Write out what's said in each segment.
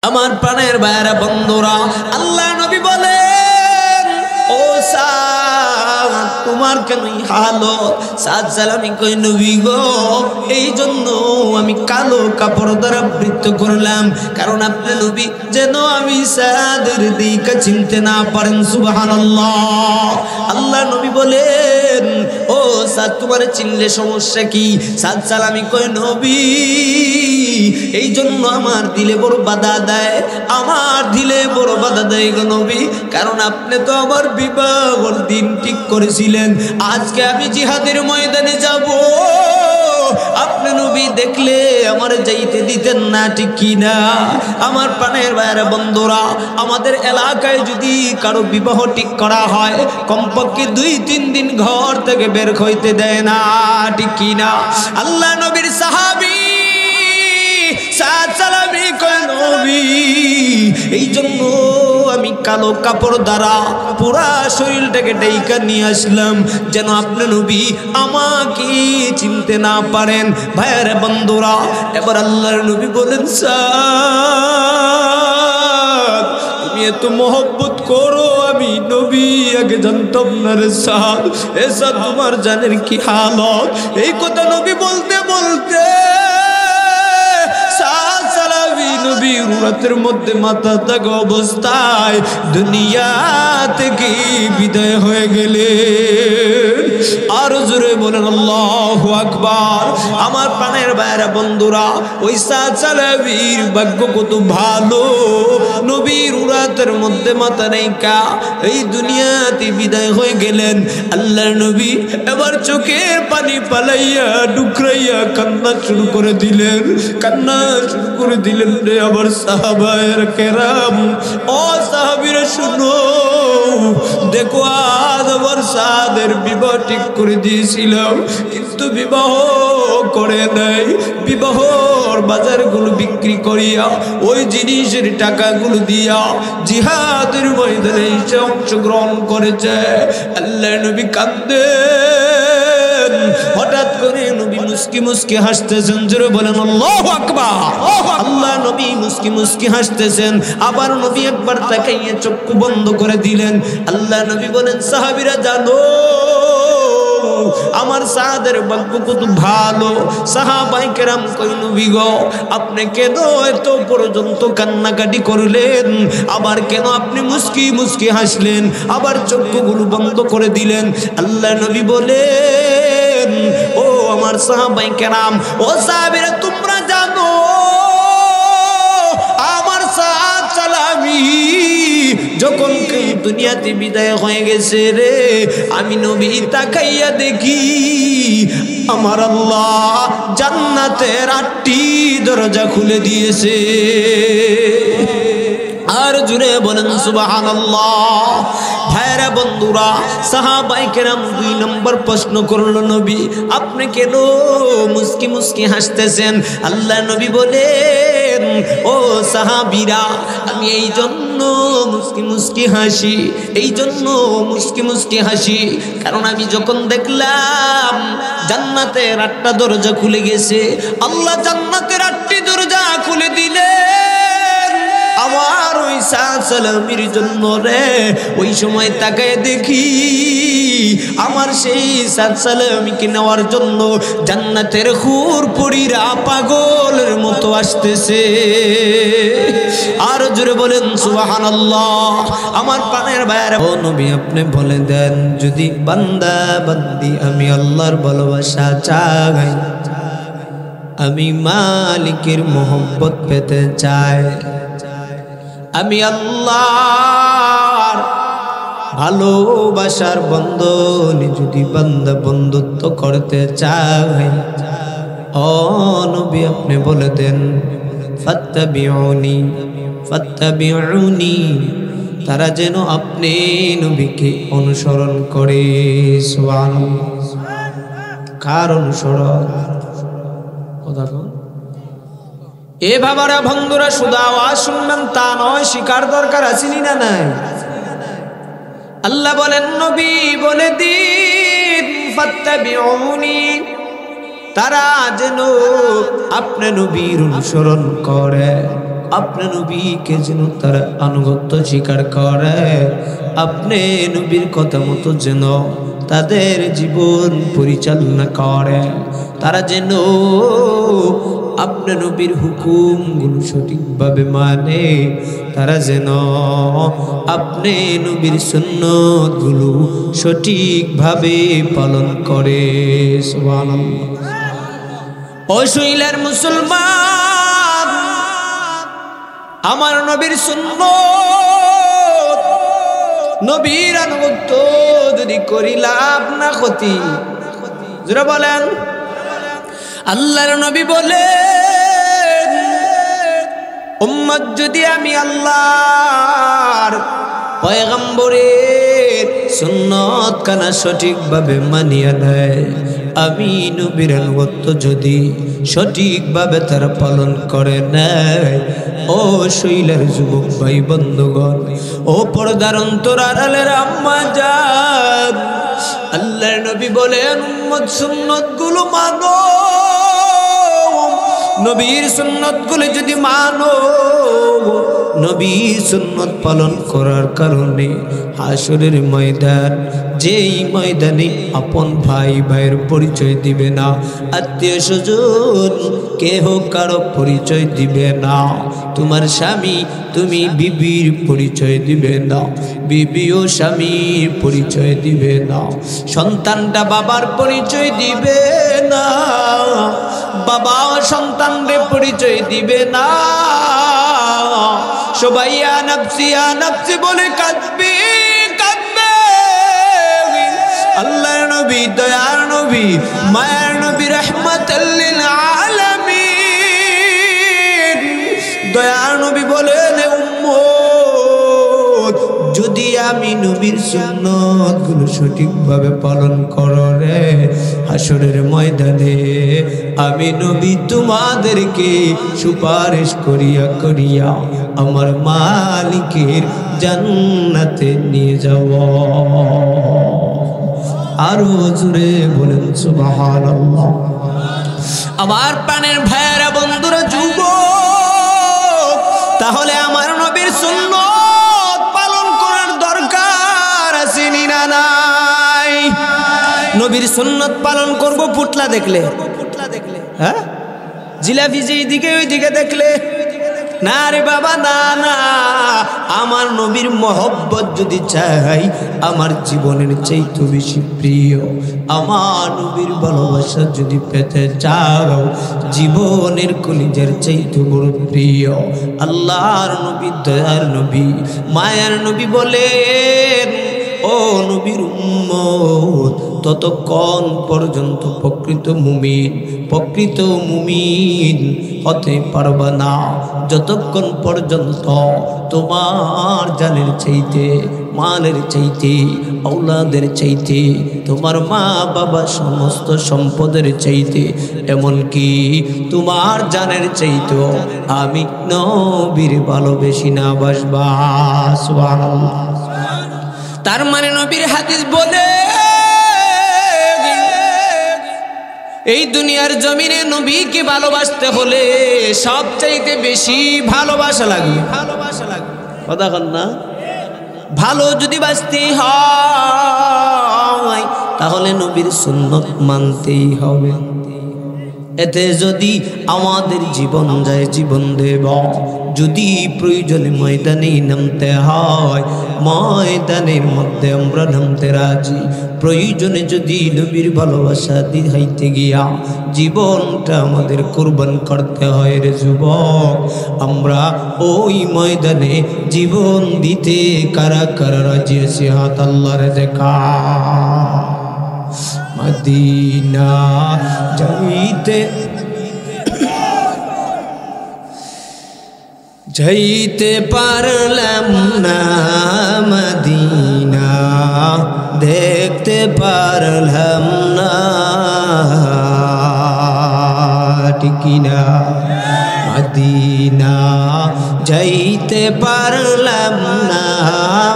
আমার প্রাণের ভাইরা বন্ধুরা, আল্লাহ নবী বলেন, ও সাদ তোমার কেন হালত? সাদ সালামি কই নবী গো, এই জন্য আমি কালো কাপড় দ্বারা বৃত্ত করলাম, কারণ আপনি নবী যেন আমি সাদের দিকে চিনতে না পারেন। সুবহানাল্লাহ। আল্লাহ নবী বলেন, ও সাদ তোমার চিনলে সমস্যা কি? সাদ সালামি কই নবী এই জন্য আমার দিলে বড় বাধা দেয়, আমার দিলে বড় বাধা দেয় গো নবী, কারণ আপনি তো আমার বিবাহর দিন ঠিক করেছিলেন। আজকে আমি জিহাদের ময়দানে যাব, আপনি নবী দেখলে আমার যাইতে দিতেন না, ঠিক কি না? আমার প্রাণের ভাইরা বন্ধুরা, আমাদের এলাকায় যদি কারো বিবাহ ঠিক করা হয়, কমপক্ষে 2-3 দিন ঘর থেকে বের হইতে দেয় না, ঠিক কি না? আল্লাহ নবীর সাহাবী সাদ সালামি কই নবী এই জন্য আমি কালো কাপড় দ্বারা পুরা শরীরটাকে ঢেকে নিয়ে আসলাম, যেন আপনি নবী আমাকে চিনতে না পারেন। ভাইয়ের বন্ধুরা, এবার আল্লাহর নবী বলেন, সাদ তুমি এত মহব্বত করো, আমি নবী আগে জানতাম না রে সাদ। এ সাদ তোমার জানের কি হালত? এই কথা নবী বলতে বলতে নবী রাতের মধ্যে মাথা থাকা অবস্থায় দুনিয়া থেকে বিদায় হয়ে গেলে। আর জোরে বলেন আল্লাহু আকবার। আমার প্রাণের ভাইরা বন্ধুরা, ওই সাদ সালাবীর ভাগ্য কত ভালো, নবীর রাতের মধ্যে মাথা রেখা এই দুনিয়াতে বিদায় হয়ে গেলেন। আল্লাহর নবী এবার চোখের পানি পালাইয়া ডুকরাইয়া কান্না শুরু করে দিলেন, কান্না শুরু করে দিলেন রে আবার সাহাবায়ে কেরাম। ও সাহাবীরা শুনো, দেখো আজ আমার সাদের বিবাহ ঠিক করে দিয়েছিলাম, কিন্তু বিবাহ করে নাই। বিবাহর বাজারগুলো বিক্রি করিয়া ওই জিনিসের টাকাগুলো দিয়া জিহাদের ময়দানে এসে অংশগ্রহণ করেছে। আল্লাহ নবী কাঁদেন, হঠাৎ করে নবী মুস্কি মুস্কি হাসতেছেন। জোরে বলেন আল্লাহু আকবার। আল্লাহ নবী মুস্কি মুস্কি হাসতেছেন, আবার নবী একবার তাকাইয়া চক্ষু বন্ধ করে দিলেন। আল্লাহ নবী বলেন, সাহাবীরা জানো আমার সাদের ভাগ্য কত ভালো। সাহাবায়ে কেরাম কই নবী গো, আপনি কেন এত পর্যন্ত কান্নাকাটি করলেন? আবার কেন আপনি মুস্কি মুস্কি হাসলেন, আবার চক্ষুগুলো বন্ধ করে দিলেন? আল্লাহ নবী বলেন, ও আমার সাহাবায়ে কেরাম, ও সাহাবীরা তোমরা জানো আমার সাদ সালামি যখন দুনিয়াতে বিদায় হয়ে গেছে রে, আমি নবী তাকাইয়া দেখি আমার আল্লাহ জান্নাতের 8টি দরজা খুলে দিয়েছে। আর জুড়ে বলেন সুবহানাল্লাহ। ভাইরা বন্ধুরা, সাহাবায়ে কেরাম 2 নম্বর প্রশ্ন করল, নবী আপনি কেন মুস্কি মুস্কি হাসতেছেন? আল্লাহ নবী বলেন, ও সাহাবীরা, আমি এই জন্য মুস্কি মুস্কি হাসি, এই জন্য মুস্কি মুস্কি হাসি, কারণ আমি যখন দেখলাম জান্নাতের 8টা দরজা খুলে গেছে, আল্লাহ জান্নাতের 8টি দরজা খুলে দিলেন আমার ওই সাদ সালামির জন্য রে। ওই সময় তাকায় দেখি আমার সেই সাদ সালামিকে নেওয়ার জন্য জান্নাতের হুর পরীরা পাগলের মতো আসতেছে। আর জোরে বলেন সুবহানাল্লাহ। আমার প্রাণের ভাইরা, ও নবী আপনি বলে দেন, যদি বান্দা বান্দি আমি আল্লাহর ভালোবাসা চাই, আমি মালিকের মোহব্বত পেতে চাই, আমি আল্লাহর ভালোবাসার বন্ধনে যদি বান্দা বন্ধুত্ব করতে চাই, ও নবী আপনি বলে দেন, ফাত্তাবিউনি ফাত্তাবিউনি, তারা যেন আপনি নবীকে অনুসরণ করে। সুবহানাল্লাহ। কার অনুসরণ? কথা কন। এ বাবারা বন্ধুরা, শুধু আওয়াজ শুনবেন তা নয়, শিকার দরকার আছে না নাই? আল্লাহ বলেন, নবী বলে দিন ফাত্তাবিউনি, তারা যেন আপনি নবীর অনুসরণ করে। আপনি নবীকে যেন তারা আনুগত্য স্বীকার করে, আপনি নবীর কথা মতো যেন তাদের জীবন পরিচালনা করে, তারা যেন আপনি নবীর হুকুমগুলো সঠিকভাবে মানে, তারা যেন আপনি নবীর সুন্নতগুলো সঠিকভাবে পালন করে। সুবহানাল্লাহ। ও শৈলার মুসলমান, আমার নবীর সুন্নত নবীর আনুগত্য যদি করি লাভ না ক্ষতি? যারা বলেন আল্লাহর নবী বলেন, উম্মত যদি আমি আল্লাহর পয়গম্বরের সুন্নত কানা সঠিকভাবে মানিয়া নেয়, আমি নবীর আনুগত্য যদি সঠিকভাবে তারা পালন করে নেয়, ও শৈলার যুবক ভাই বন্ধুগণ, ও পর্দার অন্তর আড়ালের আম্মা জান, আল্লাহর নবী বলেন উম্মত সুন্নত গুলো মানো, নবীর সুন্নত গুলো যদি মানো, নবীর সুন্নত পালন করার কারণে হাসরের ময়দান, যেই ময়দানে আপন ভাই ভাইয়ের পরিচয় দিবে না, আত্মীয় স্বজন কেহ কারো পরিচয় দিবে না, তোমার স্বামী তুমি বিবির পরিচয় দিবে না, বিবিও স্বামীর পরিচয় দিবে না, সন্তানটা বাবার পরিচয় দিবে না, বাবাও সন্তানদের পরিচয় দিবে না, সবাই ইয়া নাফসি বলে কাঁদবে কাঁদবে। আল্লাহর নবী, দয়ার নবী, মায়ার নবী, রাহমাতাল লিল আলামিন, দয়ার নবী বলেন উম্মত যদি আমি নবীর সুন্নতগুলো সঠিকভাবে পালন করো রে, হাসরের ময়দানে আমি নবী তোমাদেরকে সুপারিশ করিয়া করিয়া আমার মালিকের জান্নাতে নিয়ে যাব। আরো জোরে বলেন সুবহানাল্লাহ। আমার প্রাণের ভাইয়েরা বন্ধুরা যুবক, তাহলে আমার নবীর সুন্নত পালন করার দরকার আছে না নাই? নবীর সুন্নত পালন করব পুতলা দেখলে, হ্যাঁ জিলাপি যেই দিকে ওই দিকে দেখলে, না রে বাবা না না, আমার নবীর মহব্বত যদি চাই, আমার জীবনের চাইতে বেশি প্রিয়, আমার নবীর ভালোবাসা যদি পেতে চাও, জীবনের কলিজার চাইতে বড় প্রিয় আল্লাহর নবী, দয়ার নবী, মায়ার নবী বলেন, ও নবীর উম্মত ততক্ষণ পর্যন্ত প্রকৃত মুমিন হতে পারবা না, যতক্ষণ পর্যন্ত তোমার জানের চাইতে, মালের চাইতে, আওলাদের চাইতে, তোমার মা বাবা সমস্ত সম্পদের চাইতে, এমনকি তোমার জানের চাইতেও আমি নবীর ভালোবেসি না বাসবা। সুবহানাল্লাহ। তার মানে নবীর হাদিস বলে এই দুনিয়ার জমিনে নবীকে ভালোবাসতে হলে সবচাইতে বেশি ভালোবাসা লাগে, কথা কন না? ভালো যদি বাঁচতে হয় তাহলে নবীর সুন্নত মানতেই হবে। এতে যদি আমাদের জীবন যায়, জীবন দেব, যদি প্রয়োজনে ময়দানে নামতে হয়, ময়দানের মধ্যে আমরা নামতে রাজি, প্রয়োজনে যদি নবীর ভালোবাসা দিহাইতে গিয়া জীবনটা আমাদের কুরবান করতে হয় রে যুবক, আমরা ওই ময়দানে জীবন দিতে কারা কারা রাজি আছি? হাত আল্লাহরে দেখা। মদিনা যাইতে পারলাম না, মদিনা দেখতে পারলাম না, ঠিক না? মদিনা যাইতে পারলাম না,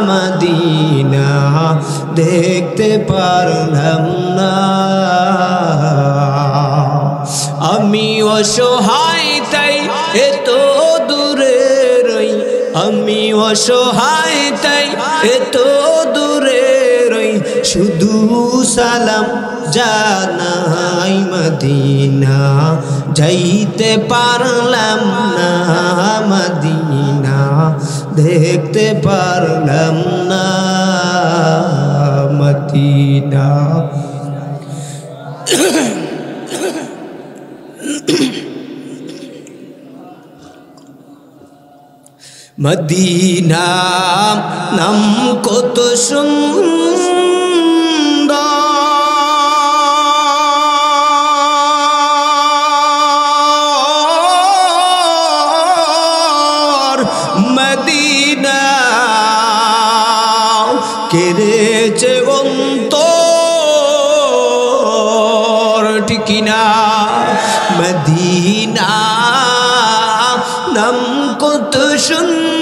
মদিনা দেখতে পারলাম না, আমি অসহায় তাই এত দূরে আমি অসহায় তাই এত দূরে রই শুধু সালাম জানাই মদিনা যাইতে পারলাম না মদিনা দেখতে পারলাম না মদিনা মদিনা নাম কত সুন্দর মদিনা কেড়েছে অন্তর ঠিক না মদিনা নাম কত সুন্দর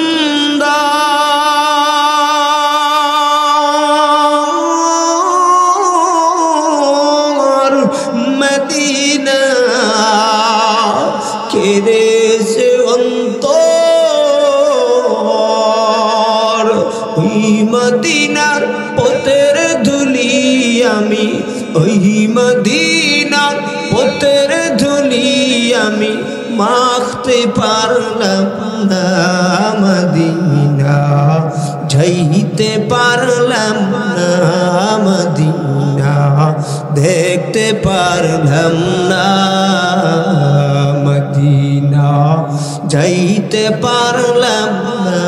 মদিনা কেড়েছে অন্তর ওই মদিনার পথের ধুলি আমি ওই মদিনার পথের ধুলি আমি মাখতে পারলাম না মদিনা যাইতে পারলাম না মদিনা দেখতে পারলাম না মদিনা যাইতে পারলাম না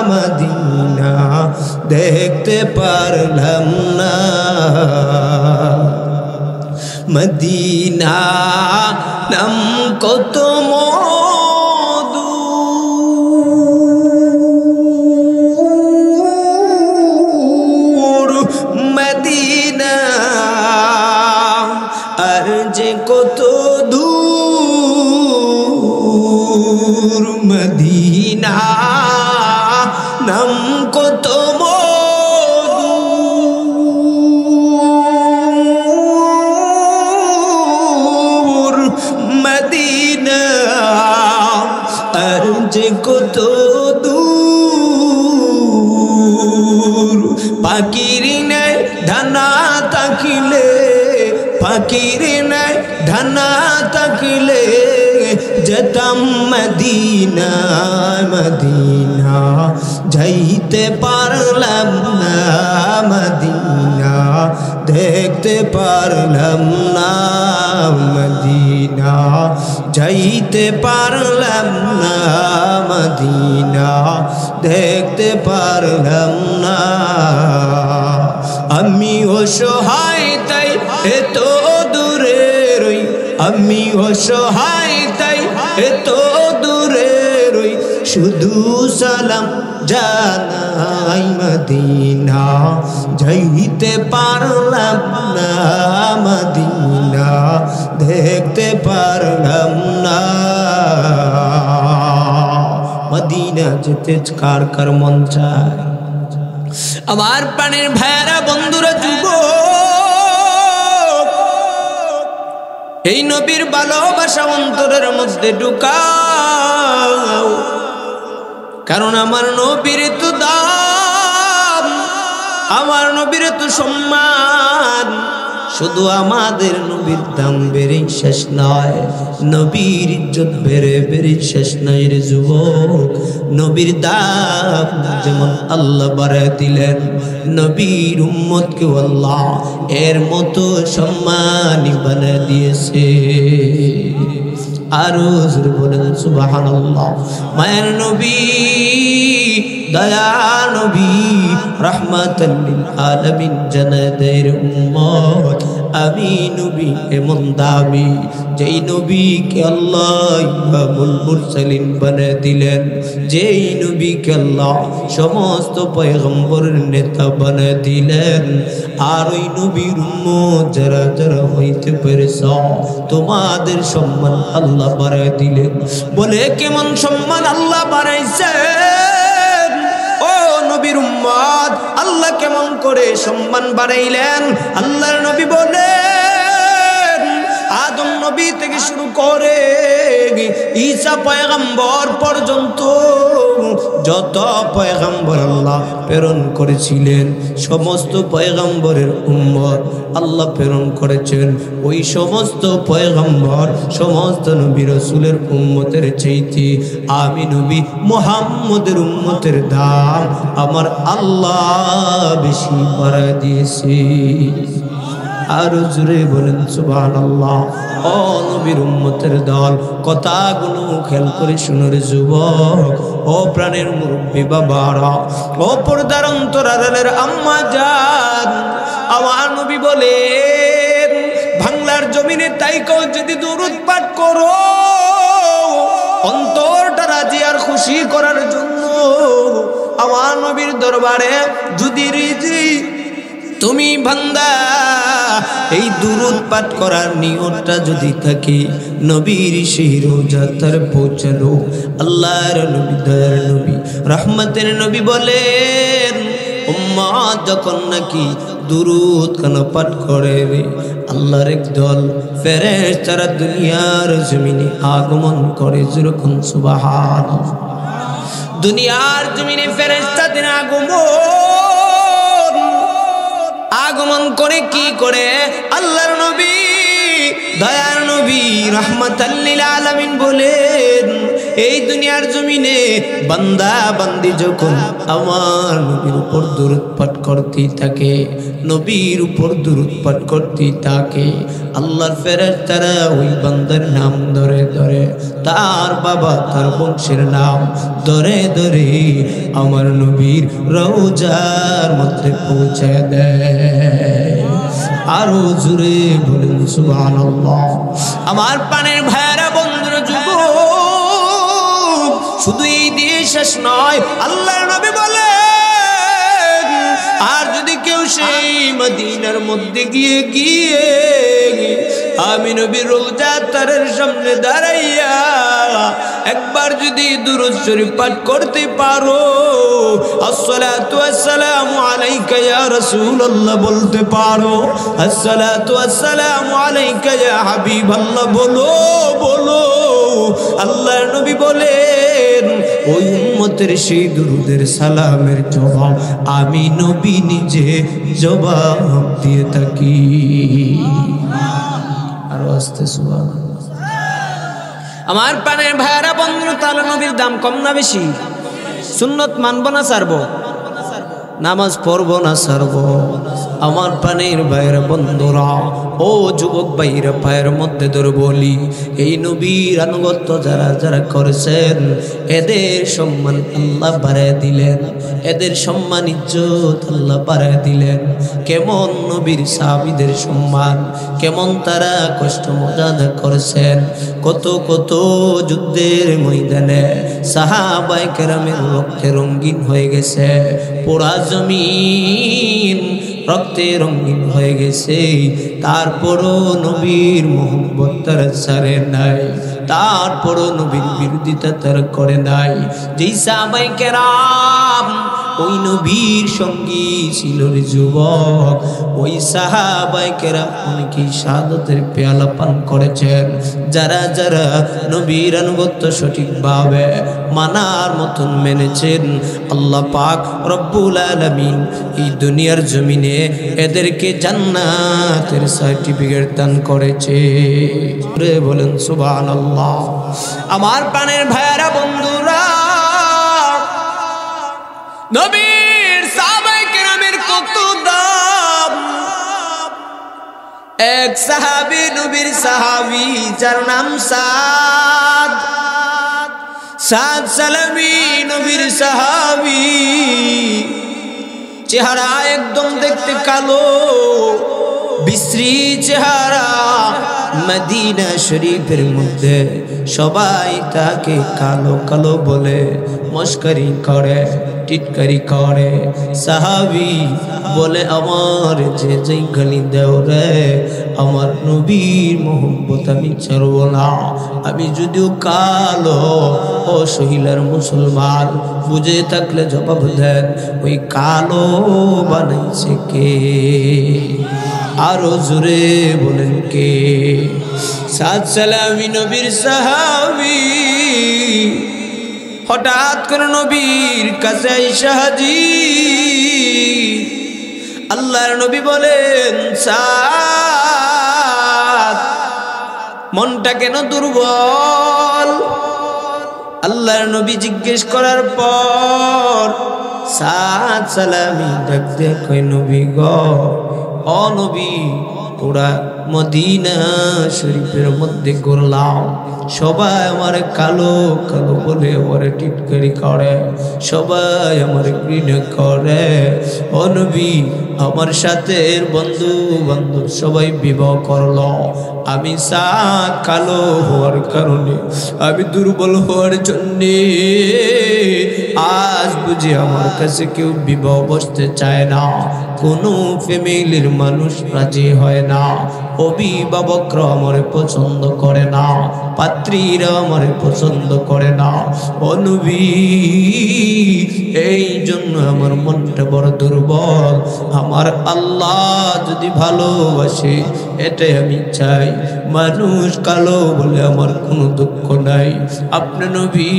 মদিনা দেখতে পারলাম না মদিনা নাম কত মধুর মদিনা আর যে কত দূর মদিনা নাম কত মদিনা আর যে কত দূর পাখির নাই ধানা তাকিলে পাখির নাই ধানা তাকিলে যেতাম মদিনা মদিনা যাইতে পারলাম না মদিনা দেখতে পারলাম না মদিনা যাইতে পারলাম না মদিনা দেখতে পারলাম না আমি অসহায় তাই এত দূরে রই আমি অসহায় তাই এত দূরে রই শুধু সালাম জানাই মদিনা যাইতে পারলাম না মদিনা দেখতে পারলাম না মদিনা যেতে কার কার মন চায় আমার প্রাণের ভাইরা বন্ধুরা যুবক এই নবীর ভালোবাসা অন্তরের মধ্যে ঢুকাও কারণ আমার নবীর তো দাম আমার নবীর তো সম্মান শুধু আমাদের নবীর দাম বেড়ে শেষ নয় নবীর ইজ্জত বেড়ে বেড়ে শেষ নয় রে যুবক নবীর দাম যেমন আল্লাহ বাড়ায় দিলেন নবীর উম্মতকে আল্লাহ এর মতো সম্মানী বানিয়ে দিয়েছে আরো জোরে বলেন সুবহানাল্লাহ মায়ের নবী দয়া নবী রাহমাতাল লিল আলামিন জান্নাতের উম্মত আমি নবী এমন দামি যেই নবীকে আল্লাহ ইমামুল মুরসালিন বানিয়ে দিলেন যেই নবীকে আল্লাহ সমস্ত পয়গম্বরের নেতা বানিয়ে দিলেন আর ওই নবীর উম্মত যারা যারা হইতে পেরেছ তোমাদের সম্মান আল্লাহ বাড়ায় দিলেন বলে কেমন সম্মান আল্লাহ বাড়াইছেন ও নবীর উম্মত আল্লাহ কেমন করে সম্মান বাড়াইলেন আল্লাহর নবী বলেন আদম নবী থেকে শুরু করে ঈসা পয়গম্বর পর্যন্ত যত পয়গম্বর আল্লাহ প্রেরণ করেছিলেন সমস্ত পয়গম্বরের উম্মত আল্লাহ প্রেরণ করেছেন ওই সমস্ত পয়গম্বর সমস্ত নবী রাসূলের উম্মতের চাইতে আমি নবী মুহাম্মদের উম্মতের দাম আমার আল্লাহ বেশি বাড়ায় দিয়েছে। আর জোরে বলেন সুবহানাল্লাহ। ও নবীর উম্মতের দল, কথাগুলো খেয়াল করে শুনুন যুবক, ও প্রাণের মুরব্বী বাবারা, ও পর্দার অন্তরালের আম্মা জান, আমার নবী বলেন বাংলার জমিনে তাইকেও যদি দুরূদ পাঠ করো অন্তরটা রাজি আর খুশি করার জন্য, আমার নবীর দরবারে যদি রিজি তুমি বান্দা এই দুরূদ পাঠ করার নিয়তটা যদি থাকে, নবীর সেই রোজা তার পৌঁছালো। আল্লাহর নবী দয়ার নবী রহমতের নবী বলেন উম্মত যখন নাকি দুরূদ কেন পাঠ করে রে, আল্লাহর একদল ফেরেশতারা দুনিয়ার জমিনে আগমন করে। যেরকম সুবহানাল্লাহ, দুনিয়ার জমিনে ফেরেশতাদের আগমন করে কি করে? আল্লাহর নবী দয়ার নবী রাহমাতাল লিল আলামিন বলেন এই দুনিয়ার জমিনে বান্দা বান্দি যখন আমার নবীর উপর দুরূদ পাঠ করতে থাকে, নবীর উপর দুরূদ পাঠ করতে থাকে, আল্লাহর ফেরেশতারা ওই বান্দার নাম ধরে ধরে, তার বাবা তার বংশের নাম ধরে ধরে আমার নবীর রওজার মধ্যে পৌঁছায় দেয়। আরো জোরে বলেন সুবহানাল্লাহ। আমার পানের ভাইরা বন্ধুরা যুবক, শুধু এই দিয়ে শেষ নয়, আল্লাহর নবী বলেন আর যদি কেউ সেই মদিনার মধ্যে গিয়ে আমি নবীর রওজা তারের সামনে দাঁড়াইয়া একবার যদি দুরূদ শরীফ পাঠ করতে পারো, আসসালাতু ওয়াসসালামু আলাইকা ইয়া রাসূলুল্লাহ বলতে পারো, আসসালাতু ওয়াসসালামু আলাইকা ইয়া হাবিবাল্লাহ বলো বলো, আল্লাহর নবী বলেন ওই উম্মতের সেই দুরূদের সালামের জবাব আমি নবী নিজে জবাব দিয়ে থাকি। আর আস্তে সুবহানাল্লাহ। আমার পানের ভাইরা বন্ধু, তাহলে নবীর দাম কম না বেশি? সুন্নত মানব না ছাড়বো? নামাজ পড়বো না ছাড়বো? আমার পানের ভাইরা বন্ধুরা, ও যুবক ভাইরা, পায়ের মধ্যে ধরে বলি এই নবীর আনুগত্য যারা যারা করেছেন এদের সম্মান আল্লাহ বাড়ায় দিলেন, এদের সম্মান ইজ্জত আল্লাহ বাড়ায় দিলেন। কেমন নবীর সাহাবীদের সম্মান, কেমন তারা কষ্ট মর্যাদা করেছেন, কত কত যুদ্ধের ময়দানে সাহাবায়ে কেরামের রক্তে রঙিন হয়ে গেছে, পুরা জমিন রক্তে রঙিন হয়ে গেছে, তারপরও নবীর মোহাম্মত তারা ছাড়ে নাই, তারপরও নবীর বিরোধিতা তারা করে নাই। যেই সাহাবায়ে কেরাম ওই নবীর সঙ্গী ছিল রে যুবক, ওই সাহাবায়ে কেরাম অনেকেই শাহাদাতের পেয়ালা পান করেছেন, যারা যারা নবীর আনুগত্য সঠিকভাবে মানার মতন মেনেছেন, আল্লাহ পাক রব্বুল আলামিন এই দুনিয়ার জমিনে এদেরকে জান্নাতের সার্টিফিকেট দান করেছে। বলেন সুবহানাল্লাহ। আমার প্রাণের ভাইরা বন্ধুরা, নবীর সাহাবায়ে কেরামের কত দাম। এক সাহাবী, নবীর সাহাবী, যার নাম সাদ সালামী, নবীর সাহাবী, চেহারা একদম দেখতে কালো, বিশ্রী চেহারা। মদিনা শরীফের মধ্যে সবাই তাকে কালো কালো বলে মস্করি করে, টিটকারি করে। সাহাবী বলে আমার যে যেই গালি দেও রে, আমার নবীর মোহব্বত আমি ছাড়ব না। আমি যদিও কালো ও সহিলার মুসলমান, বুঝে থাকলে জবাব দেন, ওই কালো বানাইছে কে? আরো জোরে বলেন কে? সাদ সালামি নবীর সাহাবী হঠাৎ করে নবীর কাছে আইসা হাজির। আল্লাহর নবী বলেন, সাদ মনটা কেন দুর্বল? আল্লাহর নবী জিজ্ঞেস করার পর সাদ সালামি ডাক দিয়ে কই, নবী গো, ও নবী, পুরা মদিনা শরীফের মধ্যে ঘুরলাম, সবাই আমার কালো কালো বলে ওরে টিটকারি করে, সবাই আমার ঘৃণা করে। ও নবী, আমার সাথে বন্ধু বান্ধব সবাই বিবাহ করলো, আমি সাদ কালো হওয়ার কারণে, আমি দুর্বল হওয়ার জন্যে আজ বুঝি আমার কাছে কেউ বিবাহ বসতে চায় না, কোনো ফ্যামিলির মানুষ রাজি হয় না, অভিভাবকরা আমারে পছন্দ করে না, পাত্রীরা আমারে পছন্দ করে না। ও নবী, এই জন্য আমার মনটা বড় দুর্বল। আমার আল্লাহ যদি ভালোবাসে এটাই আমি চাই, মানুষ কালো বলে আমার কোনো দুঃখ নাই। আপনি নবী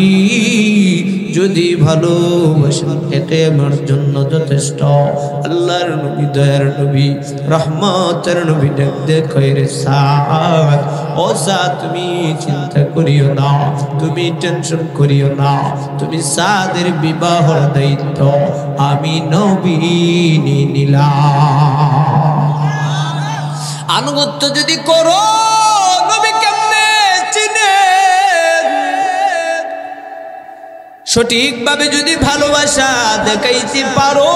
যদি ভালোবাসেন এটাই আমার জন্য যথেষ্ট। আল্লাহর নবী, দয়ার নবী, রহমতের নবী ডাক দেখো রে সাদ, ও সাদ তুমি চিন্তা করিও না, তুমি টেনশন করিও না, তুমি সাদের বিবাহর দায়িত্ব আমি নবী নিয়ে নিলাম। আনুগত্য যদি করো, নবী কেমনে চিনেন? সঠিকভাবে যদি ভালোবাসা দেখাইতে পারো,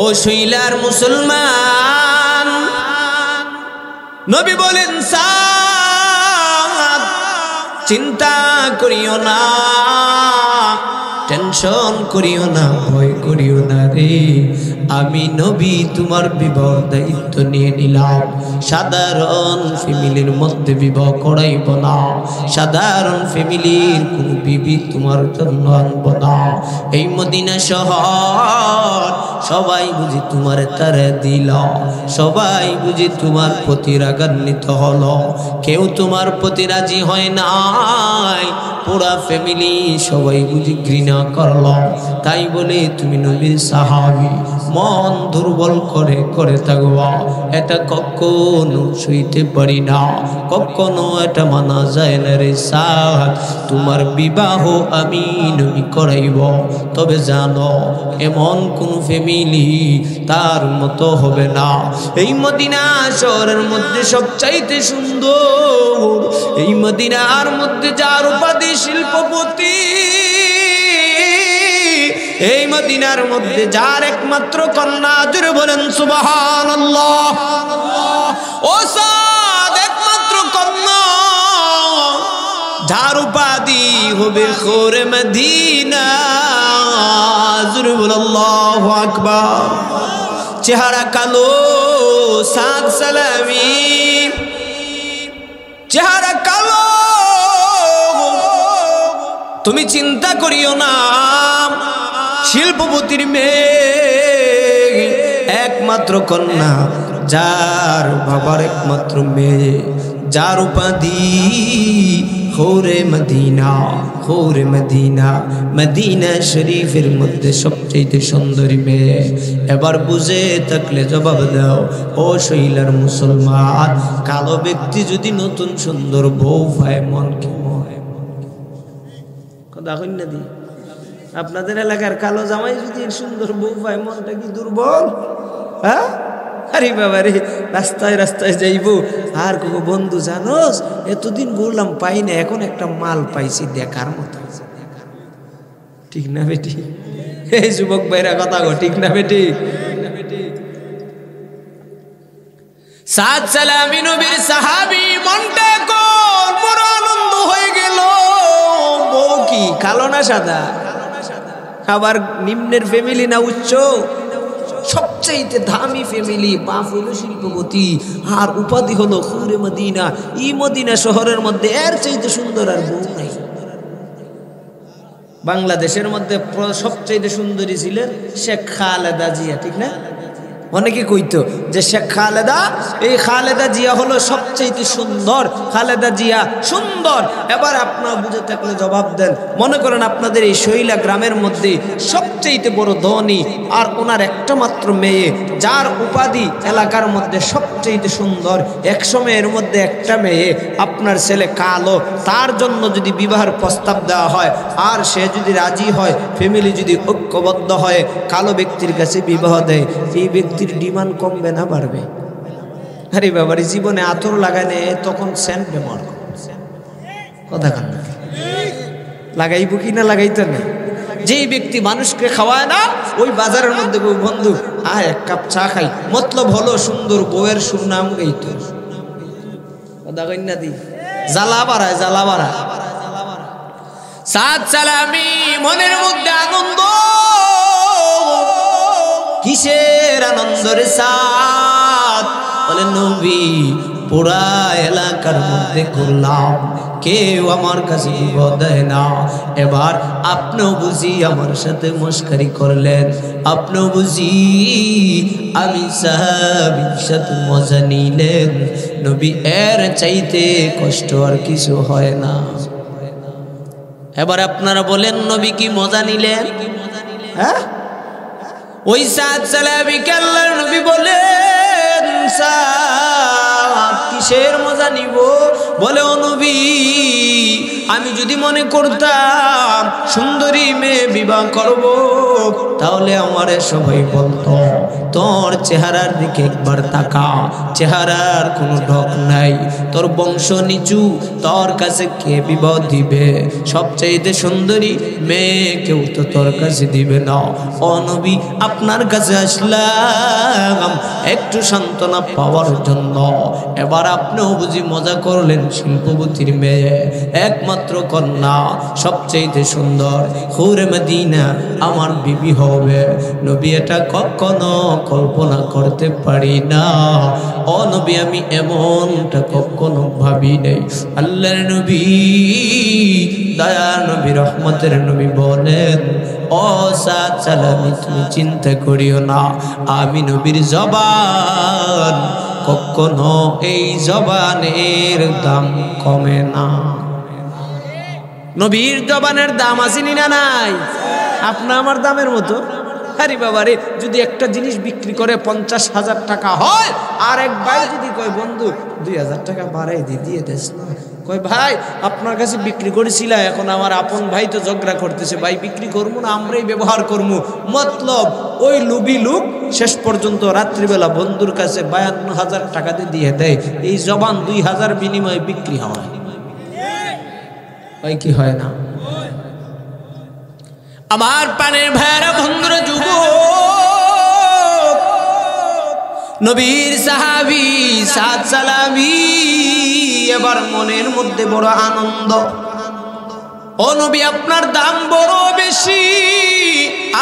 ও শৈলার মুসলমান, নবী বলেন, সাদ চিন্তা করিও না, টেনশন করিও না, ভয় করিও না রে, আমি নবী তোমার বিবাহ দায়িত্ব নিয়ে নিলাম। সাধারণ ফ্যামিলির মধ্যে বিবাহ করাইব না, সাধারণ ফ্যামিলির কোন বিবি তোমার জন্য আনব না। এই মদিনা শহর সবাই বুঝি তোমার তারে দিল, সবাই বুঝি তোমার প্রতি রাগান্বিত হলো, কেউ তোমার প্রতি রাজি হয় নাই, পুরা ফ্যামিলি সবাই বুঝি ঘৃণা করলো। তাই বলে তুমি নবীর সাহাবী মন দুর্বল করে করে থাকবা, এটা কখনো সইতে পারি না, কখনো এটা মানা যায় না রে সাদ। তোমার বিবাহ আমি নবী করাইব, তবে জানো এমন কোন ফ্যামিলি তার মতো হবে না। এই মদিনা শহরের মধ্যে সবচাইতে সুন্দর, এই মদিনার মধ্যে যার উপাধি শিল্পপতি, এই মদিনার মধ্যে যার একমাত্র কন্যা, জোরে বলেন সুবহানাল্লাহ, ও সাদ একমাত্র কন্যা, যার উপাধি হবে খোরে মদিনা, জোরে বলেন আল্লাহু আকবার। চেহারা কালো, সাদ সালামি চেহারা কালো, তুমি চিন্তা করিও না, শিল্পপতির মেয়ে, একমাত্র কন্যা, যার বাবার একমাত্র মেয়ে, যার উপাধি খোরে মদিনা, খোরে মদিনা, মদিনা শরীফের মধ্যে সবচেয়ে সুন্দরী মেয়ে। এবার বুঝে থাকলে জবাব দাও, ও শৈলার মুসলমান, কালো ব্যক্তি যদি নতুন সুন্দর বউ পায় মন কেমন হয়? কথা কই না দি? আপনাদের এলাকার কালো জামাই যদি সুন্দর বউ পায় মনটা কি দুর্বল? হ্যাঁ, আরে বাবা রে, রাস্তায় রাস্তায় যাইব আর কো বন্ধু জানোস এতদিন ঘুরলাম পাই না, এখন একটা মাল পাইছি দেখার মতো। ঠিক না বেটি? এই যুবক ভাইরা কথা গো, ঠিক না বেটি? সাদ সালামি নবীর সাহাবী, মনটা কোন বড় আনন্দ হয়ে গেল। বউ কি কালো না সাদা? আবার নিম্নের ফ্যামিলি না উচ্চ, সবচাইতে দামি ফ্যামিলি, বাপ হলো শিল্পপতি আর উপাধি হলো হুরে মদিনা। এই মদিনা শহরের মধ্যে এর চাইতে সুন্দর আর বউ নাই। বাংলাদেশের মধ্যে সবচাইতে সুন্দরী ছিলেন শেখ খালেদা জিয়া, ঠিক না? অনেকে কইতো যে শেখ খালেদা, এই খালেদা জিয়া হলো সবচাইতে সুন্দর, খালেদা জিয়া সুন্দর। এবার আপনারা বুঝে থাকলে জবাব দেন। মনে করেন আপনাদের এই শৈলা গ্রামের মধ্যে সবচাইতে বড় ধনী আর ওনার একটা মাত্র মেয়ে, যার উপাধি এলাকার মধ্যে সবচাইতে সুন্দর, 100 মেয়ের মধ্যে একটা মেয়ে, আপনার ছেলে কালো, তার জন্য যদি বিবাহের প্রস্তাব দেওয়া হয় আর সে যদি রাজি হয়, ফ্যামিলি যদি ঐক্যবদ্ধ হয়, কালো ব্যক্তির কাছে বিবাহ দেয়, এই ব্যক্তির ডিমান্ড কমবে না বাড়বে? আরে বাবারে, জীবনে আতর লাগানে তখন সেন্ট ব্যবহার কথা কান লাগাইব কি না লাগাইতে না। যেই ব্যক্তি মানুষকে খাওয়ায় না, ওই বাজারের মধ্যে বন্ধু আয় এক কাপ চা খাই, মতলব হলো সুন্দর বউয়ের সুনাম গাইত কথা কই না দি, জ্বালা বাড়ায় জ্বালা বাড়ায়। সাত সালামি মনের মধ্যে আনন্দ, কিসের আনন্দের সাথ? বলে নবী পুরা এলাকার মধ্যে করলাম, কেউ আমার কাছে বিপদ দেয় না। এবার আপনিও বুঝি আমার সাথে মস্কারি করলেন, আপনিও বুঝি আমি সাহাবীর সাথে মজা নিলেন। নবী এর চাইতে কষ্ট আর কিছু হয় না। এবার আপনারা বলেন নবী কি মজা নিলেন? হ্যাঁ, ওই সাত সালাবিকে আল্লাহর নবী বলেন সাত কিসের মজা নিব? বলে ও নবী, আমি যদি মনে করতাম সুন্দরী মেয়ে বিবাহ করব, তাহলে আমারে সবাই বলতো তোর চেহারার দিকে একবার তাকা, চেহারার কোনো ঢক নাই, তোর বংশ নিচু, তোর কাছে কে বিবাহ দিবে? সবচাইতে সুন্দরী মেয়ে কেউ তো তোর কাছে দিবে না। ও নবী, আপনার কাছে আসলাম একটু সান্ত্বনা পাওয়ার জন্য। এবার আপনিও বুঝি মজা করলেন, শিল্পপতির মেয়ে, একমাত্র কন্যা, সবচাইতে সুন্দর, হুরে মদিনা আমার বিবি হবে। নবী এটা কখনো কল্পনা করতে পারি না। ও নবী, আমি এমনটা কখনো ভাবি নাই। আল্লাহর নবী, দয়া নবী, রহমতের নবী বলেন, ও সাত সালামি তুমি চিন্তা করিও না, আমি নবীর জবান কখনো এই জবানের দাম কমে না। নবীর জবানের দাম আসেনি না নাই? আপনা আমার দামের মতো। আরে বাবারে, যদি একটা জিনিস বিক্রি করে 50,000 টাকা হয়, আর এক ভাই যদি কয় বন্ধু 2,000 টাকা বাড়াই দিয়ে দেস না, কয় ভাই আপনার কাছে বিক্রি করেছিল, এখন আমার আপন ভাই তো ঝগড়া করতেছে, ভাই বিক্রি করবো না, আমরাই ব্যবহার করবো। মতলব ওই লুবি লুক শেষ পর্যন্ত রাত্রিবেলা বন্ধুর কাছে 52,000 টাকা দিয়ে দেয়। এই জবান 2,000 বিনিময়ে বিক্রি হয়, হয় কি হয় না? আমার পানের ভাইরা, বন্ধুরা, যুবক, নবীর সাহাবী সাত সালামি এবার মনের মধ্যে বড় আনন্দ। ও নবী, আপনার দাম বড় বেশি,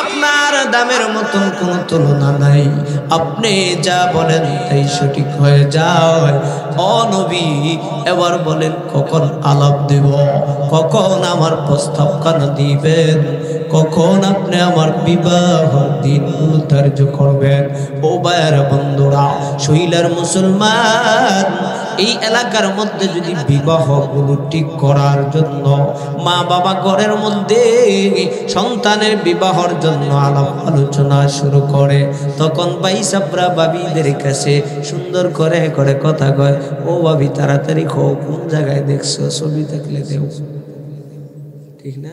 আপনার দামের মতন কোনো তুলনা নাই, আপনি যা বলেন তাই সঠিক হয়ে যায়। ও নবী, এবার বলেন কখন আলাপ দেব, কখন আমার প্রস্তাব কান দিবেন, কখন আপনি আমার বিবাহ দিনগুলো ধার্য করবেন? ও ভাইয়েরা, বন্ধুরা, শৈলার মুসলমান, এই এলাকার মধ্যে যদি বিবাহগুলো ঠিক করার জন্য মা বাবা ঘরের মধ্যে সন্তানের বিবাহর জন্য আলাপ আলোচনা শুরু করে, তখন ভাই সাবরা বাবিদের কাছে সুন্দর করে করে কথা কয়, ও ভাবি তাড়াতাড়ি খাও, কোন জায়গায় দেখছো, ছবি থাকলে দেও, ঠিক না?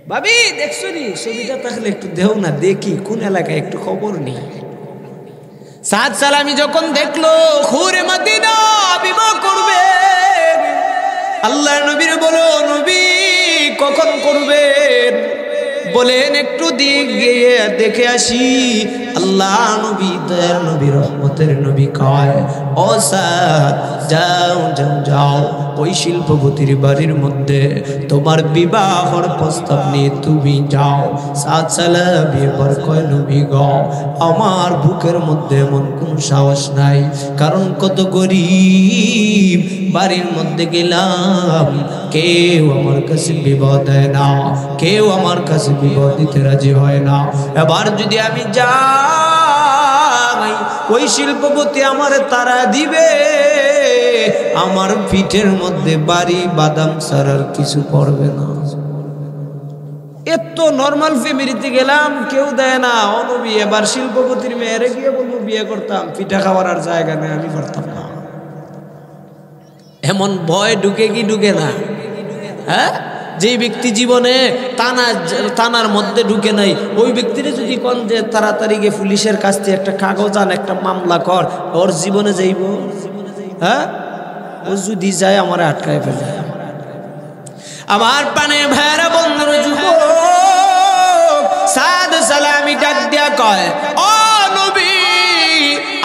ভাবি দেখছো নি, ছবিটা থাকলে একটু দেও না, দেখি কোন এলাকায়, একটু খবর নেই। সাত সালামি যখন দেখলো হুরে মদিনা বিবাহ করবে, আল্লাহর নবীর বলো, নবী কখন করবেন? বলেন একটু দিক গিয়ে দেখে আসি। আল্লাহ নবী, দয়ার নবী, রহমতের নবী কয়, ও সাদ যাও যাও যাও, ওই শিল্পপতির বাড়ির মধ্যে তোমার বিবাহর প্রস্তাব নিয়ে তুমি যাও। সাদ সালামি এবার কয় নবী গো, আমার বুকের মধ্যে এমন কোন সাহস নাই, কারণ কত গরিব, বাড়ির মধ্যে গেলাম কেউ আমার কাছে বিবাহ দেয় না, কেউ আমার কাছে বিবাহ দিতে রাজি হয় না। এবার যদি আমি যাই ওই শিল্পপতি আমার তারা দিবে, আমার পিঠের মধ্যে বাড়ি বাদাম ছাড়ার কিছু পড়বে না। এত নর্মাল ফ্যামিলিতে গেলাম কেউ দেয় না, অনবী এবার শিল্পপতির মেয়েরে গিয়ে বলবো বিয়ে করতাম, পিঠা খাওয়ার আর জায়গা নেই, আমি করতাম না। এমন ভয় ঢুকে কি ঢুকে না? হ্যাঁ, যে ব্যক্তি জীবনে থানার মধ্যে ঢুকে নাই, ওই ব্যক্তিরা যদি কোন যে তাড়াতাড়ি গিয়ে পুলিশের কাছ থেকে একটা কাগজ আন, একটা মামলা কর, ওর জীবনে যাইব? হ্যাঁ, ও যদি যায় আমার আটকায় ফেলে। আমার পানে ভাইরা বন্ধুর যুবক সাদ সালামি ডাক দিয়া কয়, ও নবী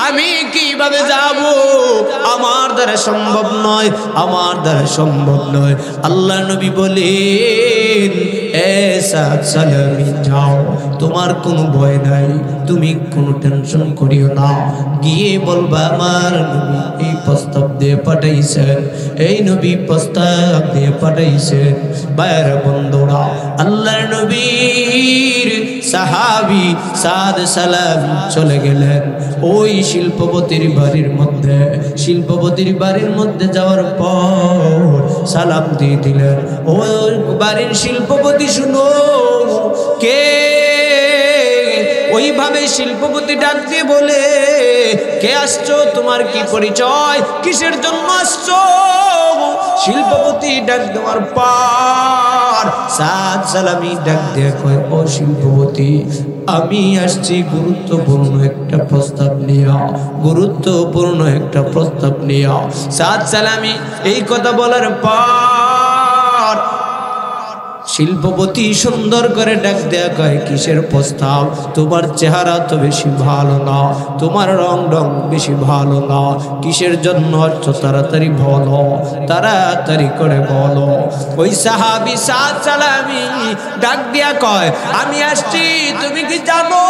আমি কিভাবে যাব? আমার দ্বারা সম্ভব নয়, আমার দ্বারা সম্ভব নয়। আল্লাহ নবী বলেন, এ সাদ সালামি যাও, তোমার কোনো ভয় নাই, তুমি কোনো টেনশন করিও না। গিয়ে বলবা আমার নবী এই প্রস্তাব দিয়ে পাঠাইছেন, এই নবী প্রস্তাব দিয়ে পাঠাইছেন। বাইরে বন্ধুরা, আল্লাহ নবীর সাহাবী সাদ সালামি চলে গেলেন ওই শিল্পপতির বাড়ির মধ্যে। শিল্পপতির বাড়ির মধ্যে যাওয়ার পর সালাম দিয়ে দিলেন। ওই বাড়ির শিল্পপতি শুনো কে? ওইভাবে শিল্পপতি ডাক দিয়ে বলে, কে আসছো? তোমার কি পরিচয়? কিসের জন্য আসছো? শিল্পপতি ডাক দেওয়ার পর সাদ সালামি ডাক দিয়ে কয়, ও শিল্পপতি আমি আসছি গুরুত্বপূর্ণ একটা প্রস্তাব নিয়া, গুরুত্বপূর্ণ একটা প্রস্তাব নিয়া। সাদ সালামি এই কথা বলার পর শিল্পপতি সুন্দর করে ডাক দেয়া কয়, কিসের প্রস্তাব? তোমার চেহারা তো বেশি ভালো না, তোমার রং বেশি ভালো না, কিসের জন্য আসছো? তাড়াতাড়ি বলো, তাড়াতাড়ি করে বলো। ওই সাহাবী সাদ সালামি ডাক দিয়া কয়, আমি আসছি, তুমি কি জানো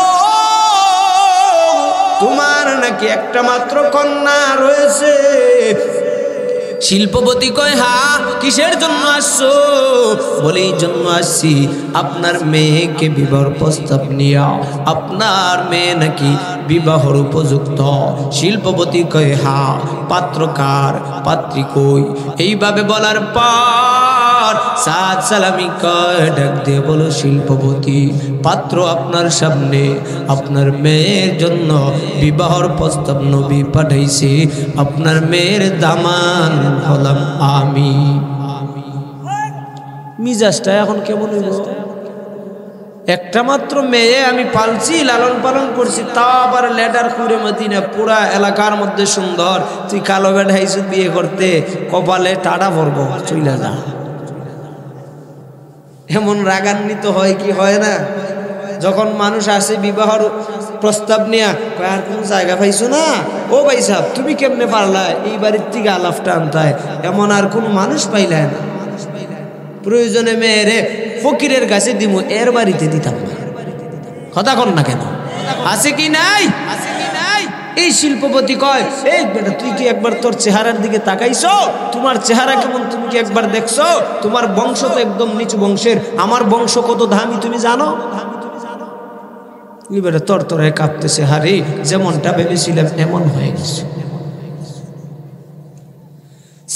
তোমার নাকি একটা মাত্র কন্যা রয়েছে? শিল্পপতি কয়, হ্যাঁ, কিসের জন্য আসছো? বলে এই জন্য আসছি আপনার মেয়েকে বিবাহর প্রস্তাব নিয়া, আপনার মেয়ে নাকি বিবাহর উপযুক্ত। শিল্পপতি কয়, হ্যাঁ, পাত্র কার, পাত্রী কই? এইভাবে বলার পর সাদ সালামি কয়, ডাক দিয়ে বলো, শিল্পপতি পাত্র আপনার সামনে, আপনার মেয়ের জন্য বিবাহর প্রস্তাব নবী পাঠাইছে, আপনার মেয়ের দামান হলাম আমি। মিজাজটা এখন কেমন হইব? একটা মাত্র মেয়ে আমি পালছি, লালন পালন করছি, তা আবার লেটার খুঁড়ে মদিনা, পুরা এলাকার মধ্যে সুন্দর, তুই কালো বেড়াইছু বিয়ে করতে, কপালে টাটা পড়ব, চইলা যা। এমন রাগান্বিত হয় কি হয় না? যখন মানুষ আসে বিবাহর প্রস্তাব নিয়ে, আর কোন জায়গা পাইছো না? ও ভাই সাহেব তুমি কেমনে পারলা এই বাড়ির থেকে আলাপটা আনতে? এমন আর কোন মানুষ পাইলেন? প্রয়োজনে মেয়েরে ফকিরের কাছে দিমু, এর বাড়িতে দিতাম না। কথা কন না কেন? আছে কি নাই? এই শিল্পপতি কয়, এই বেটা তুই কি একবার তোর চেহারার দিকে তাকাইছো? তোমার চেহারা কেমন তুমি কি একবার দেখছো? তোমার বংশ তো একদম নিচু বংশের, আমার বংশ কত দামি তুমি জানো? বেটা তোর তোরে কাঁপতেছে, হারে যেমনটা ভেবেছিলাম এমন হয়ে গেছে।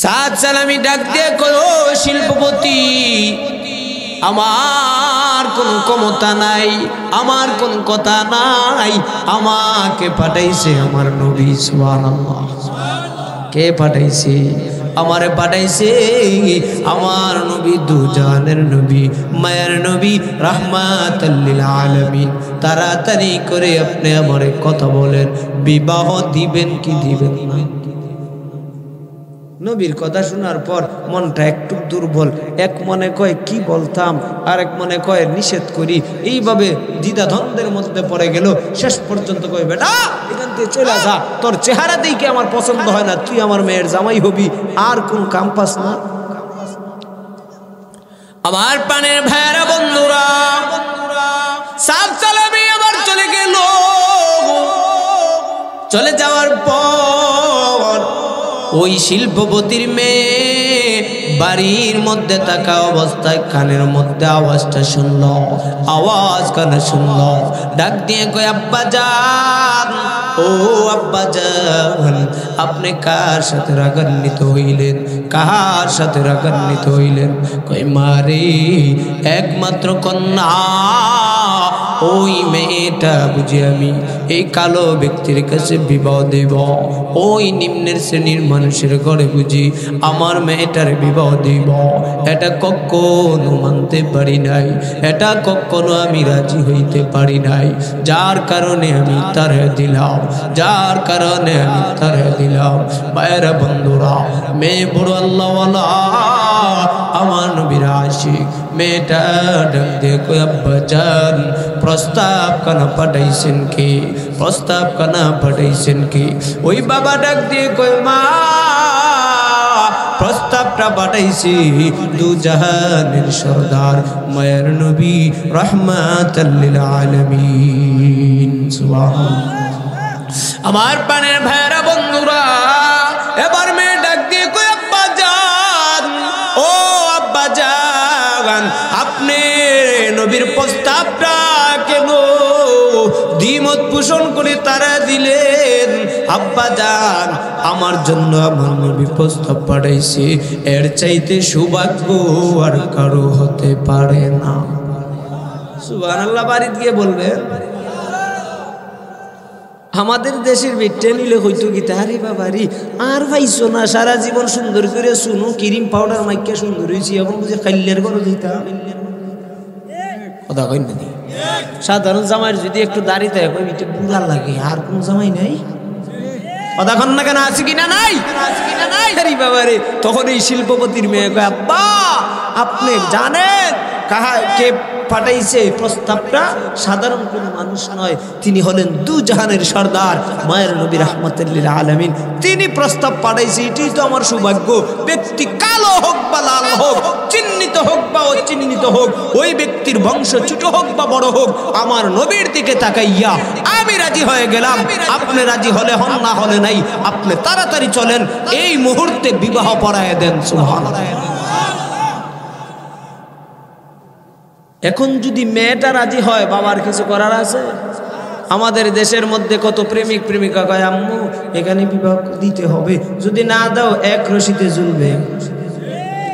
সাদ সালামি ডাক দিয়ে কয়, ও শিল্পপতি আমার কোন ক্ষমতা নাই, আমার কোন কথা নাই, আমাকে পাঠাইছে আমার নবী। সুবহানাল্লাহ। কে পাঠাইছে? আমারে পাঠাইছে আমার নবী, দুজানের নবী, মায়ের নবী, রাহমাতাল লিল আলামিন। তাড়াতাড়ি করে আপনি আমারে কথা বলেন, বিবাহ দিবেন কি দিবেন না? নবীর কথা শোনার পর মনটা একটু দুর্বল, এক মনে কয় কি বলতাম, আর এক মনে কয় নিষেধ করি, এইভাবে দ্বিধাদ্বন্দ্বের মধ্যে পড়ে গেল। শেষ পর্যন্ত কয়, বেটা এখান দিয়ে চলে যা, তোর চেহারা দেখে আমার পছন্দ হয় না, তুই আমার মেয়ের জামাই হবি, আর কোন কাম পাস না। আমার প্রাণের ভাইরা বন্ধুরা, সাদ সালামি আবার চলে গেল। চলে যাওয়ার পর ওই শিল্পপতির মেয়ে বাড়ির মধ্যে থাকা অবস্থায় কানের মধ্যে আওয়াজটা শুনল, আওয়াজ কানে শুনল, ডাক দিয়ে কয় আব্বা জান, ও আব্বা জান, আপনি কার সাথে রাগান্বিত হইলেন, কার সাথে রাগান্বিত হইলেন? কয় মারে, একমাত্র কন্যা ওই মেয়েটা বুঝি আমি এই কালো ব্যক্তির কাছে বিবাহ দেব, ওই নিম্নের শ্রেণীর মানুষের ঘরে বুঝি আমার মেয়েটার বিবাহ দেব, এটা কখনো মানতে পারি নাই, এটা কখনো আমি রাজি হইতে পারি নাই, যার কারণে আমি তারে দিলাম, যার কারণে আমি তারে দিলাম। ভাইরা বন্ধুরা, মেয়ে বড় আল্লাহওয়ালা, আমার নবীর আশিক। মেয়েটা ডাক দিয়ে কই আব্বা জান, প্রস্তাব কানা পাঠাইছেন কি, প্রস্তাব কানা পাঠাইছেন কি? ওই বাবা ডাক দিয়ে কই মা, প্রস্তাবটা পাঠাইছি দু জাহানের সরদার মায়ের নবী রাহমাতাল লিল আলামিন। সুবহানাল্লাহ। আমার প্রাণের ভাইরা বন্ধুরা, এবার মেয়ে ডাক দিয়ে কই আব্বা জান, ও আব্বা জান, আপনি নবীর প্রস্তাবটা কেন দ্বিমত পোষণ করে তারা দিলেন? আব্বা জান, আমার জন্য আমার নবী প্রস্তাব পাঠাইছে, এর চাইতে সৌভাগ্য আর কারো হতে পারে না। সুবহানাল্লাহ। বাড়িতে গিয়ে বলবেন। আমাদের দেশের বেটে নিলে হইতো কি তাহারি বাবারি আর ভাইছো না, সারা জীবন সুন্দর করে শুনো, ক্রিম পাউডার মাইকে সুন্দর হয়েছি, এখন বুঝে খাইলের করে দিতাম কথা কই না। সাধারণ জামাইয়ের যদি একটু দাড়ি থাকে এটা বুড়া লাগে, আর কোন জামাই নাই কথা কন না কেন? আছে কিনা নাই? বাবারে, তখন এই শিল্পপতির মেয়ে কয় আব্বা, আপনি জানেন কে পাঠাইছে প্রস্তাবটা? সাধারণ কোন মানুষ নয়, তিনি হলেন দু জাহানের সর্দার মায়ের নবী রাহমাতুল লিল আলামিন, তিনি প্রস্তাব পাঠাইছে। এটাই তো আমার সৌভাগ্য। ব্যক্তি কালো হোক বা লাল হোক, চিহ্নিত হোক বা অচিহ্নিত হোক, ওই ব্যক্তির বংশ ছোট হোক বা বড় হোক, আমার নবীর দিকে তাকাইয়া আমি রাজি হয়ে গেলাম। আপনি রাজি হলে হন, না হলে নাই, আপনি তাড়াতাড়ি চলেন, এই মুহূর্তে বিবাহ পড়ায় দেন। সুবহানাল্লাহ। এখন যদি মেয়েটা রাজি হয়, বাবার কিছু করার আছে? আমাদের দেশের মধ্যে কত প্রেমিক প্রেমিকা কয় আম্মু এখানে বিবাহ দিতে হবে, যদি না দাও এক রশিতে ঝুলবে,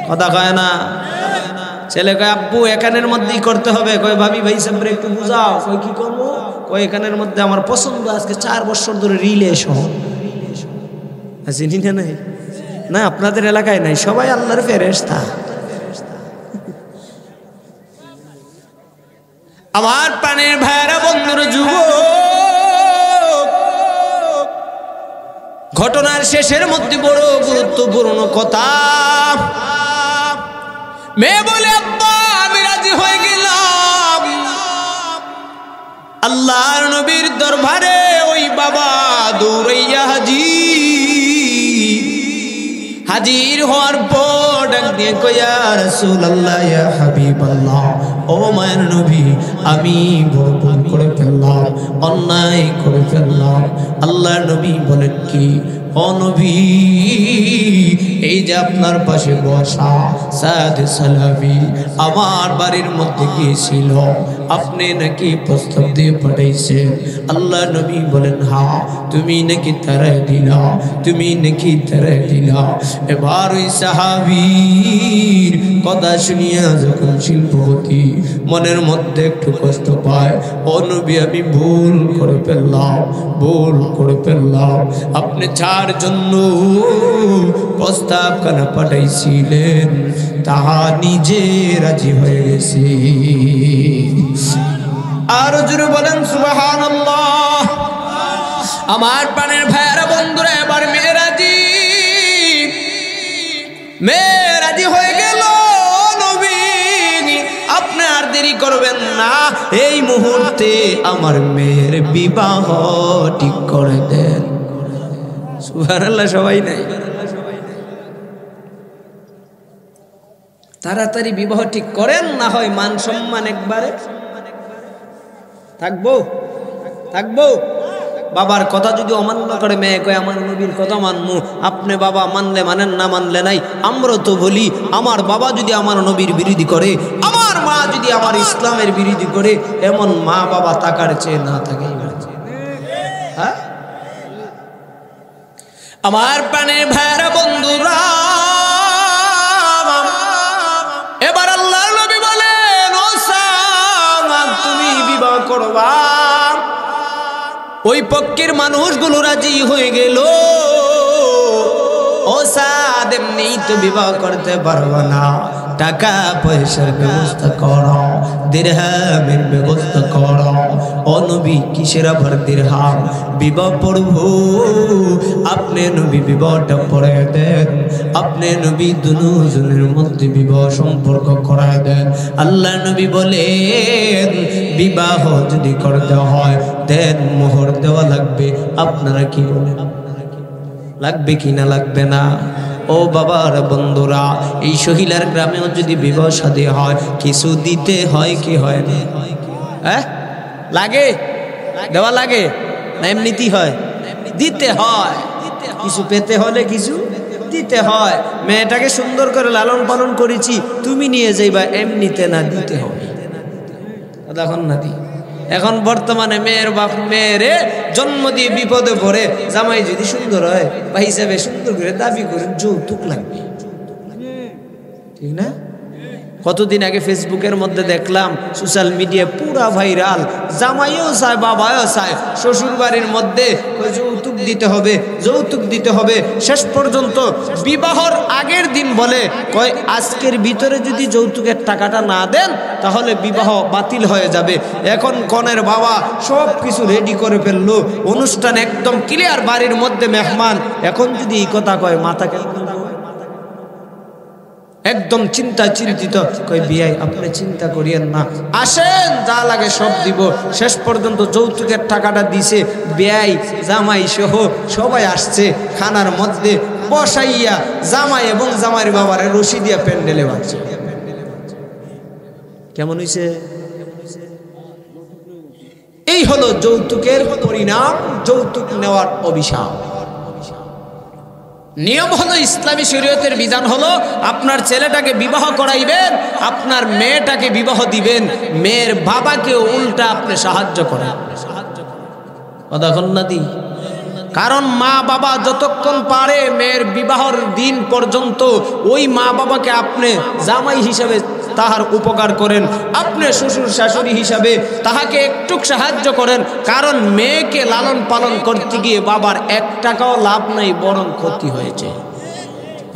কথা কয় না? ছেলে কয় আব্বু এখানের মধ্যেই করতে হবে। কয় ভাবি ভাই সাহেব একটু বুঝাও। কয় কি করবো? কয় এখানের মধ্যে আমার পছন্দ, আজকে 4 বছর ধরে রিলেশন আছে। নাই না, আপনাদের এলাকায় নাই, সবাই আল্লাহর ফেরেশতা। আমার প্রাণের ভাইরা বন্ধুরা, যুবক, ঘটনার শেষের মধ্যে বড় গুরুত্বপূর্ণ কথা। মেয়ে বলে আব্বা আমি রাজি হয়ে গেলাম। আল্লাহর নবীর দরবারে ওই বাবা দৌড়াইয়া হাজির হওয়ার পর ডাক দিয়ে কয় ইয়া রাসূলুল্লাহ, ইয়া হাবিবাল্লাহ, ও মায়ের নবী, আমি বড় ভুল করে ফেললাম, অন্যায় করে ফেললাম। আল্লাহর নবী বলেন কি? ও নবী, এই যে আপনার পাশে বসা সাদ সালাবি আমার বাড়ির মধ্যে গিয়েছিল, আপনি নাকি প্রস্তাব দিয়ে পাঠাইছেন। আল্লাহ নবী বলেন হ্যাঁ, তুমি নাকি তারাই দিলা, তুমি নাকি তারাই দিলা। এবার ওই সাহাবীর কথা শুনিয়া যখন শিল্পপতি মনের মধ্যে একটু কষ্ট পায়, ও নবী আমি ভুল করে ফেললাম, ভুল করে ফেললাম। আপনি যার জন্য প্রস্তাব কানা পাঠাইছিলেন তাহা নিজে রাজি হয়ে গেছে। আর জোরে বলেন সুবহানাল্লাহ। আমার প্রাণের ভাইয়েরা বন্ধুরা, এবার মেয়ে রাজি হয়ে গেল। নবী আপনি আর দেরি করবেন না, এই মুহূর্তে আমার মেয়ের বিবাহ ঠিক করে দেন। সুবহানাল্লাহ। সবাই নাই, তাড়াতাড়ি বিবাহ ঠিক করেন, না হয় মান সম্মান একবারে থাকবো। বাবার কথা যদি অমান্য করে মেয়ে কয় আমার নবীর কথা মানমু, আপনি বাবা মানলে মানেন, না মানলে নাই। আমরা তো বলি আমার বাবা যদি আমার নবীর বিরোধী করে, আমার মা যদি আমার ইসলামের বিরোধী করে, এমন মা বাবা থাকার চেয়ে না থাকে। হ্যাঁ আমার প্রাণের ভাইরা বন্ধুরা, এবার আল্লাহর নবী বলেন ও সাদ তুমি বিবাহ করবা। ওই পক্ষের মানুষগুলো রাজি হয়ে গেল। ও সাদ এমনি তো বিবাহ করতে পারবো না, টাকা পয়সার ব্যবস্থা করো, দিরহামের ব্যবস্থা করো। ও নবী কিসের আবার দিরহাম? বিবাহ পড়বো, আপনি নবী বিবাহটা পড়ায় দেন, আপনি নবী দুজনের মধ্যে বিবাহ সম্পর্ক করায় দেন। আল্লাহ নবী বলেন বিবাহ যদি করতে হয় দেন মোহর দেওয়া লাগবে। আপনারা কি বলেন, লাগবে কি না লাগবে না? ও বাবার বন্ধুরা, এই সহিলার গ্রামেও যদি বিবাহ শাদী হয় কিছু দিতে হয় কি হয় না? লাগে, দেওয়া লাগে না এমনিতেই হয়? দিতে হয়। কিছু পেতে হলে কিছু দিতে হয়। মেয়েটাকে সুন্দর করে লালন পালন করেছি, তুমি নিয়ে যাইবা, এমনিতে না, দিতে হবে। এখন না দি, এখন বর্তমানে মেয়ের বাপ মেয়েরে জন্ম দিয়ে বিপদে পড়ে, জামাই যদি সুন্দর হয় বা হিসাবে সুন্দর করে দাবি করে যৌতুক লাগবে, ঠিক না? কতদিন আগে ফেসবুকের মধ্যে দেখলাম, সোশ্যাল মিডিয়া পুরা ভাইরাল, জামাইও চায় বাবাও চায়, শ্বশুর বাড়ির মধ্যে যৌতুক দিতে হবে, যৌতুক দিতে হবে। শেষ পর্যন্ত বিবাহর আগের দিন বলে কয় আজকের ভিতরে যদি যৌতুকের টাকাটা না দেন তাহলে বিবাহ বাতিল হয়ে যাবে। এখন কনের বাবা সব কিছু রেডি করে ফেললো, অনুষ্ঠান একদম ক্লিয়ার, বাড়ির মধ্যে মেহমান। এখন যদি এই কথা কয় মাথা কেন একদম চিন্তিত। কই বিয়াই আপনি চিন্তা করিয়েন না, আসেন যা লাগে সব দিব। শেষ পর্যন্ত যৌতুকের টাকাটা দিছে, বিয়াই জামাই সহ সবাই আসছে, খানার মধ্যে বসাইয়া জামাই এবং জামাইয়ের বাবারে রশি দিয়া প্যান্ডেলে বাঁধছে। কেমন হইছে? এই হলো যৌতুকের পরিণাম, যৌতুক নেওয়ার অভিশাপ। নিয়ম হলো, ইসলামী শরীয়তের বিধান হলো আপনার ছেলেটাকে বিবাহ করাইবেন, আপনার মেয়েটাকে বিবাহ দিবেন, মেয়ের বাবাকে উল্টা আপনি সাহায্য করেন। কতক্ষণ না দি? কারণ মা বাবা যতক্ষণ পারে মেয়ের বিবাহর দিন পর্যন্ত ওই মা বাবাকে আপনি জামাই হিসাবে তাহার উপকার করেন, আপনি শ্বশুর শাশুড়ি হিসাবে তাহাকে একটু সাহায্য করেন। কারণ মেয়েকে লালন পালন করতে গিয়ে বাবার 1 টাকাও লাভ নাই, বরং ক্ষতি হয়েছে।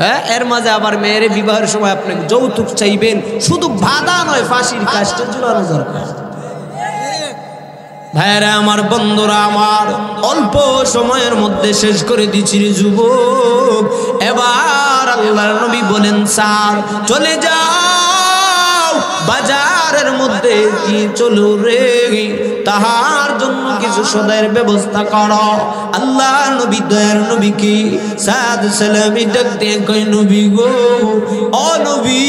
হ্যাঁ, এর মাঝে আবার মেয়ের বিবাহের সময় আপনি যৌতুক চাইবেন, শুধু বাধা নয়, ফাঁসির কাজটা ঝুলানো দরকার। ভাইরা আমার, বন্ধুরা আমার, অল্প সময়ের মধ্যে শেষ করে দিচ্ছি রে যুবক। এবার আল্লাহর নবী বলেন স্যার চলে যাও, বাজারের মধ্যে কি চলো রে, তাহার জন্য কিছু সদাইয়ের ব্যবস্থা করো। আল্লাহ নবী দয়ার নবী কি সাদ সালামি ডাক দিয়ে কই নবী গো, ও নবী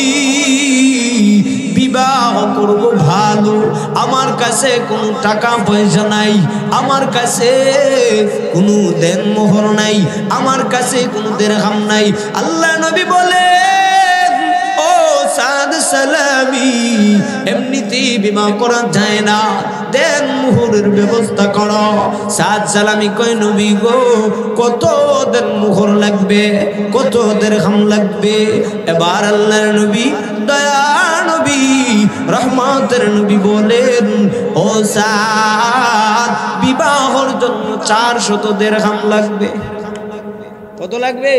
বিবাহ করব ভালো, আমার কাছে কোনো টাকা পয়সা নাই, আমার কাছে কোনো দেন মোহর নাই, আমার কাছে কোনো দিরহাম নাই। আল্লাহ নবী বলে ও সাদ সালামি এমনিতেই বিবাহ করা যায় না, দেন মোহরের ব্যবস্থা করো। সাদ সালামি কয় নবী গো কত দেন মোহর লাগবে, কত দিরহাম লাগবে? এবার আল্লাহর নবী দয়া নবী রহমতের নবী বলেন ও সাদ বিবাহর জন্য 400 দিরহাম লাগবে। কত লাগবে?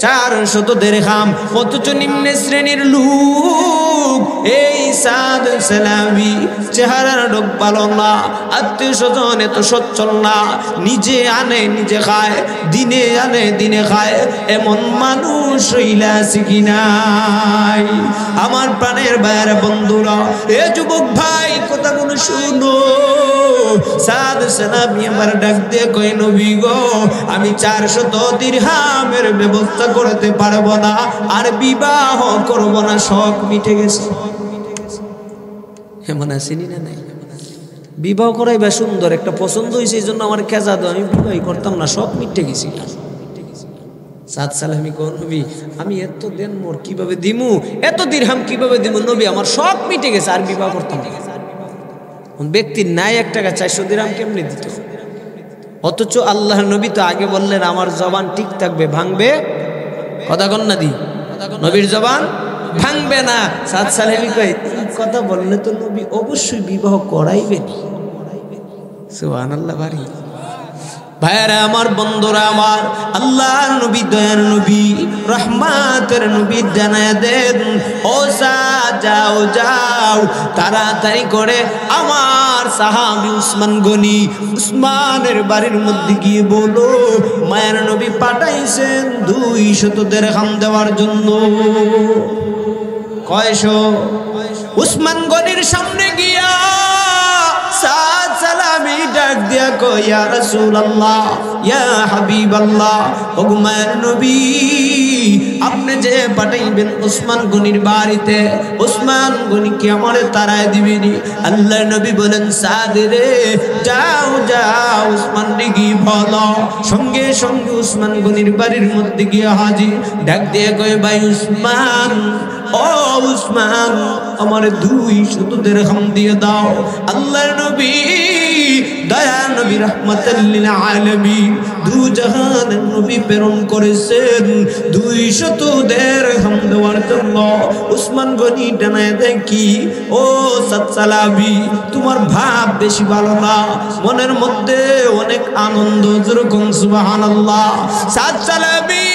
400 দিরহাম। অথচ নিম্ন শ্রেণীর লোক এই সাদ সালামি, চেহারার লোক ভালো না, আত্মীয় স্বজন এত সচ্ছল না, নিজে আনে নিজে খায়, দিনে আনে দিনে খায়, এমন মানুষ হইলা শিখি নাই। আমার প্রাণের ভাইয়ের বন্ধুরা, এ যুবক ভাই কথাগুলো শুনো। সাদ সালামি আমার ডাক দিয়ে কই, নবী গো, আমি 400 দিরহামের ব্যবস্থা করতে পারবো না, আর বিবাহ করব না, শখ মিটে গেছে। এমন আসেনি না? নাই, বিবাহ করাই বা সুন্দর একটা পছন্দ হয়েছে, এই জন্য আমার খেজা দাও, আমি বিবাহই করতাম না, শখ মিটে গেছি। সাদ সালামি কো, নবী আমি এত দেন মোর কিভাবে দিমু, এত দিরহাম কিভাবে দিমু, নবী আমার শখ মিটে গেছে, আর বিবাহ করতাম না। ব্যক্তির নাই 1 টাকা 400 দিরহাম কেমনে দিত? অথচ আল্লাহর নবী তো আগে বললেন আমার জবান ঠিক থাকবে, ভাঙবে কথা কন না দি, নবীর জবান ভাঙবে না। সাদ সালামি কয়, এই কথা বললে তো নবী অবশ্যই বিবাহ করাইবেন। সুবহানাল্লাহ। বাড়ি ভাইরা আমার, বন্ধুরা আমার, আল্লাহর নবী দয়ার নবী রহমাতের নবী জানায় দেন, ও যাও যাও তাড়াতাড়ি করে আমার সাহাবী উসমান গনি, উসমানের বাড়ির মধ্যে গিয়ে বলো মায়ের নবী পাঠাইছেন 200 দিরহাম দেওয়ার জন্য। কয়শো? উসমান গনির সামনে গিয়া সাদ সালামি ডাক দিয়া কই, ইয়া রাসূলুল্লাহ, ইয়া হাবিবাল্লাহ, ও মায়ের নবী, আপনি যে পাঠাইবেন উসমান গনির বাড়িতে, উসমান গনি কি আমারে তাড়ায় দিবেনি? আল্লাহর নবী বলেন, সাদ রে যাও যাও উসমান গি বলো। সঙ্গে সঙ্গে উসমান গনির বাড়ির মধ্যে গিয়ে হাজির, ডাক দিয়ে কই, ভাই উসমান, ও উসমান, আমার 200 দিরহাম দিয়ে দাও। আল্লাহর নবী দয়া নবী রাহমাতাল লিল আলামিন, দু জাহানের নবী প্রেরণ করেছেন 200 দিরহাম দেওয়ার জন্য। উসমান গনি জানায় দেখি, ও সাদ সালামি, তোমার ভাব বেশি ভালো না, মনের মধ্যে অনেক আনন্দ, যেরকম সুবহানাল্লাহ। সাদ সালামি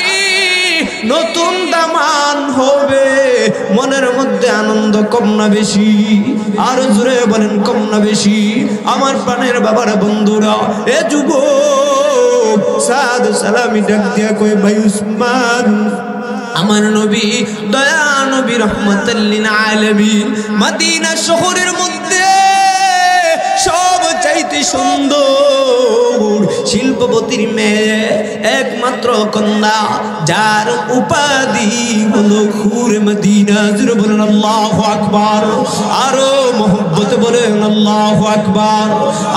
নতুন দামান হবে, মনের মধ্যে আনন্দ কম না বেশি? আরো জোরে বলেন, কম না বেশি? আমার প্রাণের বাবার বন্ধুরা, এ যুবক সাদ সালামি ডাক দিয়া কই, ভাই উসমান, আমার নবী দয়া নবী রহমাতাল লিল আলামিন মদিনা শহরের মধ্যে সব চাইতে সুন্দর শিল্পপতির মেয়ে, একমাত্র কন্যা, যার উপাধি হলো হুরে মদিনা। জোরে বলেন আল্লাহু আকবার, আরো মোহব্বত বলেন আল্লাহু আকবার।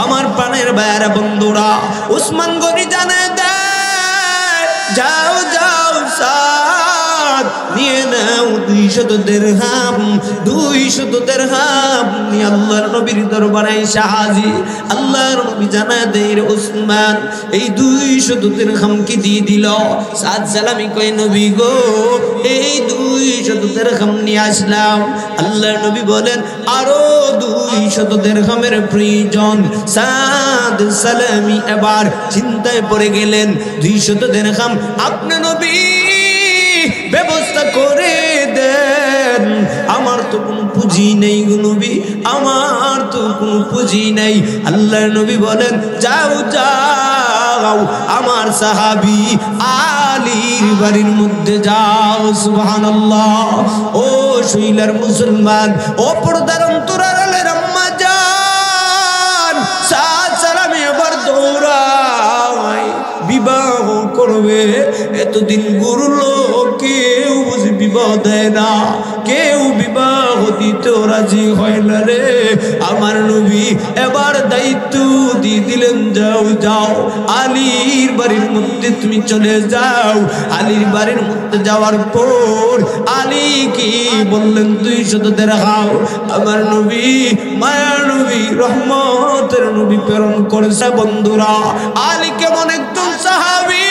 আমার প্রাণের ভাইয়েরা বন্ধুরা, উসমান গনি জানায় দেয়, যাও যাও সাদ, নিয়ে নাও 200 দিরহাম, 200 দিরহাম নিয়ে আল্লাহর নবীর দরবারে এসে হাজির। আল্লাহর নবী জানায় দেয়, উসমান এই 200 দিরহাম কি দিয়ে দিল? সাদ সালামি কই, নবী গো, এই 200 দিরহাম নিয়ে আসলাম। আল্লাহর নবী বলেন, আরো 200 দিরহামের প্রয়োজন। সাদ সালামি এবার চিন্তায় পড়ে গেলেন, 200 দিরহাম আপনি নবী ব্যবস্থা করে দেন, আমার তো কোনো পুঁজি নেই গো নবী, আমার তো কোনো পুঁজি নেই। আল্লাহর নবী বলেন, যাও যাও আমার সাহাবী আলীর বাড়ির মধ্যে যাও। সুবহানাল্লাহ। ও শৈলার মুসলমান, ও পর্দার অন্তরালের আম্মা জান, সাদ সালামি এবার দৌড়ায়, বিবাহ করবে। এতদিন ঘুরলো, কেউ বুঝি বিবাহ দেয় না, কেউ বিবাহ দিতে রাজি হয় না রে। আমার নবী এবার দায়িত্ব দিয়ে দিলেন, যাও যাও আলীর বাড়ির মধ্যে তুমি চলে যাও। আলীর বাড়ির মধ্যে যাওয়ার পর আলী কি বললেন, 200 দিরহাম আমার নবী, মায়ার নবী, রহমতের নবী প্রেরণ করেছে। বন্ধুরা, আলী কেমন একজন সাহাবী,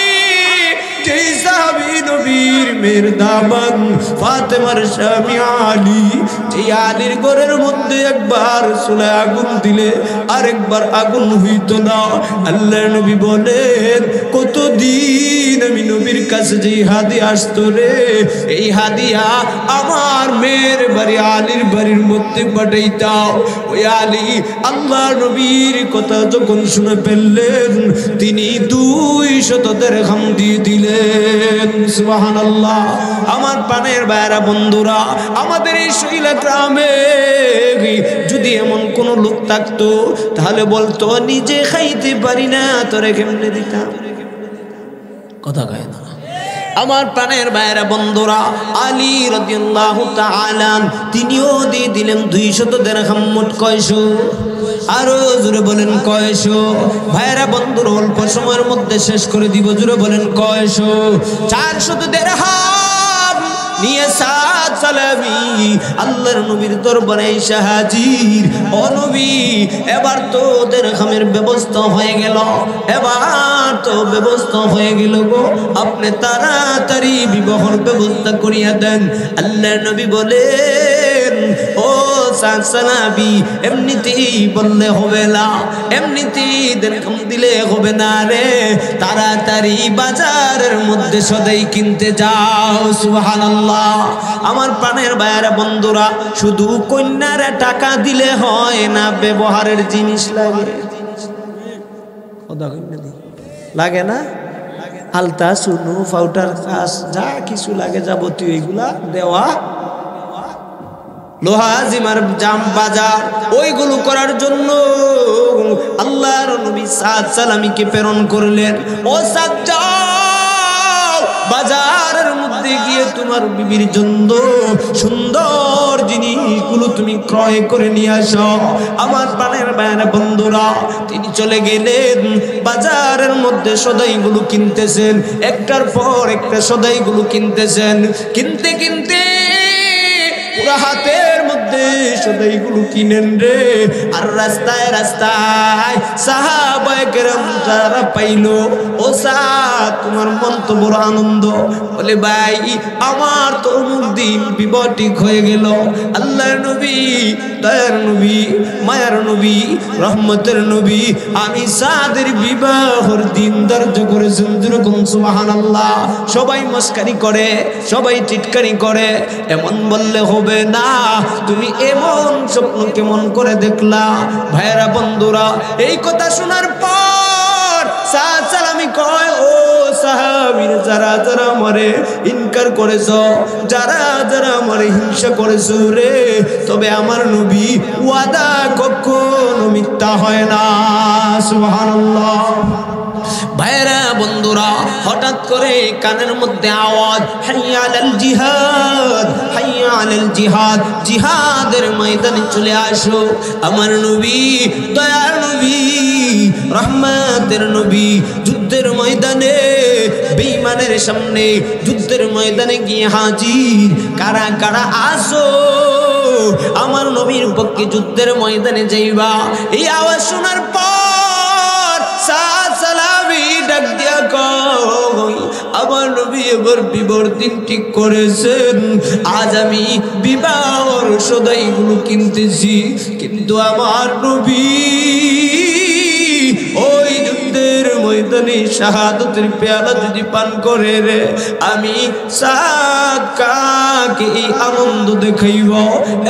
যেই সাহাবী নবীর মেয়ের দামান ফাতেমার স্বামী আলী, যে আলীর ঘরের মধ্যে একবার চুলায় আগুন দিলে আরেকবার আগুন হইত না। আল্লাহর নবী বলেন, কতদিন আমি নবীর কাছে যে হাদিয়া আসতো রে, এই হাদিয়া আমার মেয়ের বাড়ি আলীর বাড়ির মধ্যে পাঠাইতাম। ওই আলী আল্লাহ নবীর কথা যখন শুনে ফেললেন, তিনি 200 দিরহাম দিয়ে দিলেন। সুবহানাল্লাহ। আমার প্রাণের ভাইরা বন্ধুরা, আমাদের এই শৈলা গ্রামে যদি এমন কোন লোক থাকতো, তাহলে বলতো নিজে খাইতে পারি না, তোরে কেমনে দিতাম? কথা কয় না। আমার প্রাণের ভাইরা বন্ধুরা, আলী রাদিয়াল্লাহু তাআলা তিনিও দিয়ে দিলেন 200 দিরহাম, মোট কয়শো? আরো জোরে বলেন কয়শো? ভাইরা বন্ধুরা, অল্প সময়ের মধ্যে শেষ করে দিব, জোরে বলেন কয়শো? 400 দিরহাম নিয়ে সাত সালামি আল্লাহর নবীর দরবারে এসে হাজির। ও নবী, এবার তো দিরহামের ব্যবস্থা হয়ে গেল, এবার তো ব্যবস্থা হয়ে গেল গো, আপনি তাড়াতাড়ি বিবাহর ব্যবস্থা করিয়া দেন। আল্লাহর নবী বলেন, ও সালাবি, এমনিতেই বললে হবে না, এমনিতেই দিরহাম দিলে হবে না রে, তাড়াতাড়ি বাজারের মধ্যে সদাই কিনতে যাও। সুবহানাল্লাহ। আমার প্রাণের ভাইয়েরা বন্ধুরা, শুধু কন্যার টাকা দিলে হয় না, ব্যবহারের জিনিস লাগে। লাগে না? আলতা, সুনু, পাউডার, কাজ, যা কিছু লাগে যাবতীয় এগুলা দেওয়া, লোহা জিমার জাম বাজার, ওইগুলো করার জন্য আল্লাহর নবী সাত সালামীকে প্রেরণ করলেন। ও সাত, যাও বাজারের মধ্যে গিয়ে তোমার বিবির জন্য সুন্দর জিনিসগুলো তুমি ক্রয় করে নিয়ে আসো। আমার প্রাণের ভাইয়েরা বন্ধুরা, তিনি চলে গেলেন বাজারের মধ্যে, সদাইগুলো কিনতেছেন, একটার পর একটা সদাইগুলো কিনতেছেন। কিনতে কিনতে পুরা হাতের মধ্যে সদাইগুলো কিনেন রে। আর রাস্তায় রাস্তায় সাহাবায়ে কেরাম যারা পাইলো, ও সাদ, তোমার মন তো বড় আনন্দ। বলে, ভাই, আমার তো অমুক দিন বিবাহ ঠিক হয়ে গেল। আল্লাহর নবী, দয়ার নবী, মায়ার নবী, রহমতের নবী, আমি সাদের বিবাহর দিন ধার্য করেছেন। যেরকম সুবহানাল্লাহ। সবাই মস্কারি করে, সবাই টিটকারি করে, এমন বললে হবে না। তুমি এমন স্বপ্ন কেমন করে দেখলা? ভাইরা বন্ধুরা, এই কথা শোনার পর সাত সালামি কয়, ও সাহাবীর, যারা যারা আমারে ইনকার করেছো, যারা যারা আমারে হিংসা করেছো রে, তবে আমার নবী ওয়াদা কখনো মিথ্যা হয় না। সুবহানাল্লাহ। ভাইরা বন্ধুরা, হঠাৎ করে কানের মধ্যে আওয়াজ, হাইয়া আলাল জিহাদ, হাইয়া আলাল জিহাদ, জিহাদের ময়দানে চলে আসো। আমার নবী, দয়ার নবী, রহমতের নবী, যুদ্ধের ময়দানে, বেঈমানের সামনে যুদ্ধের ময়দানে গিয়ে হাজির। কারা কারা আসো আমার নবীর পক্ষে যুদ্ধের ময়দানে যাইবা? এই আওয়াজ শোনার পর সাত সালামি ডাক দিয়া কই, আমার নবী এবার বিবাহর দিন ঠিক করেছেন, আজ আমি বিবাহর সদাইগুলো কিনতেছি, কিন্তু আমার নবী ওই যুদ্ধের ময়দানে শাহাদাতের পেয়ালা যদি পান করে রে, আমি সাত কাকে এই আনন্দ দেখাইব?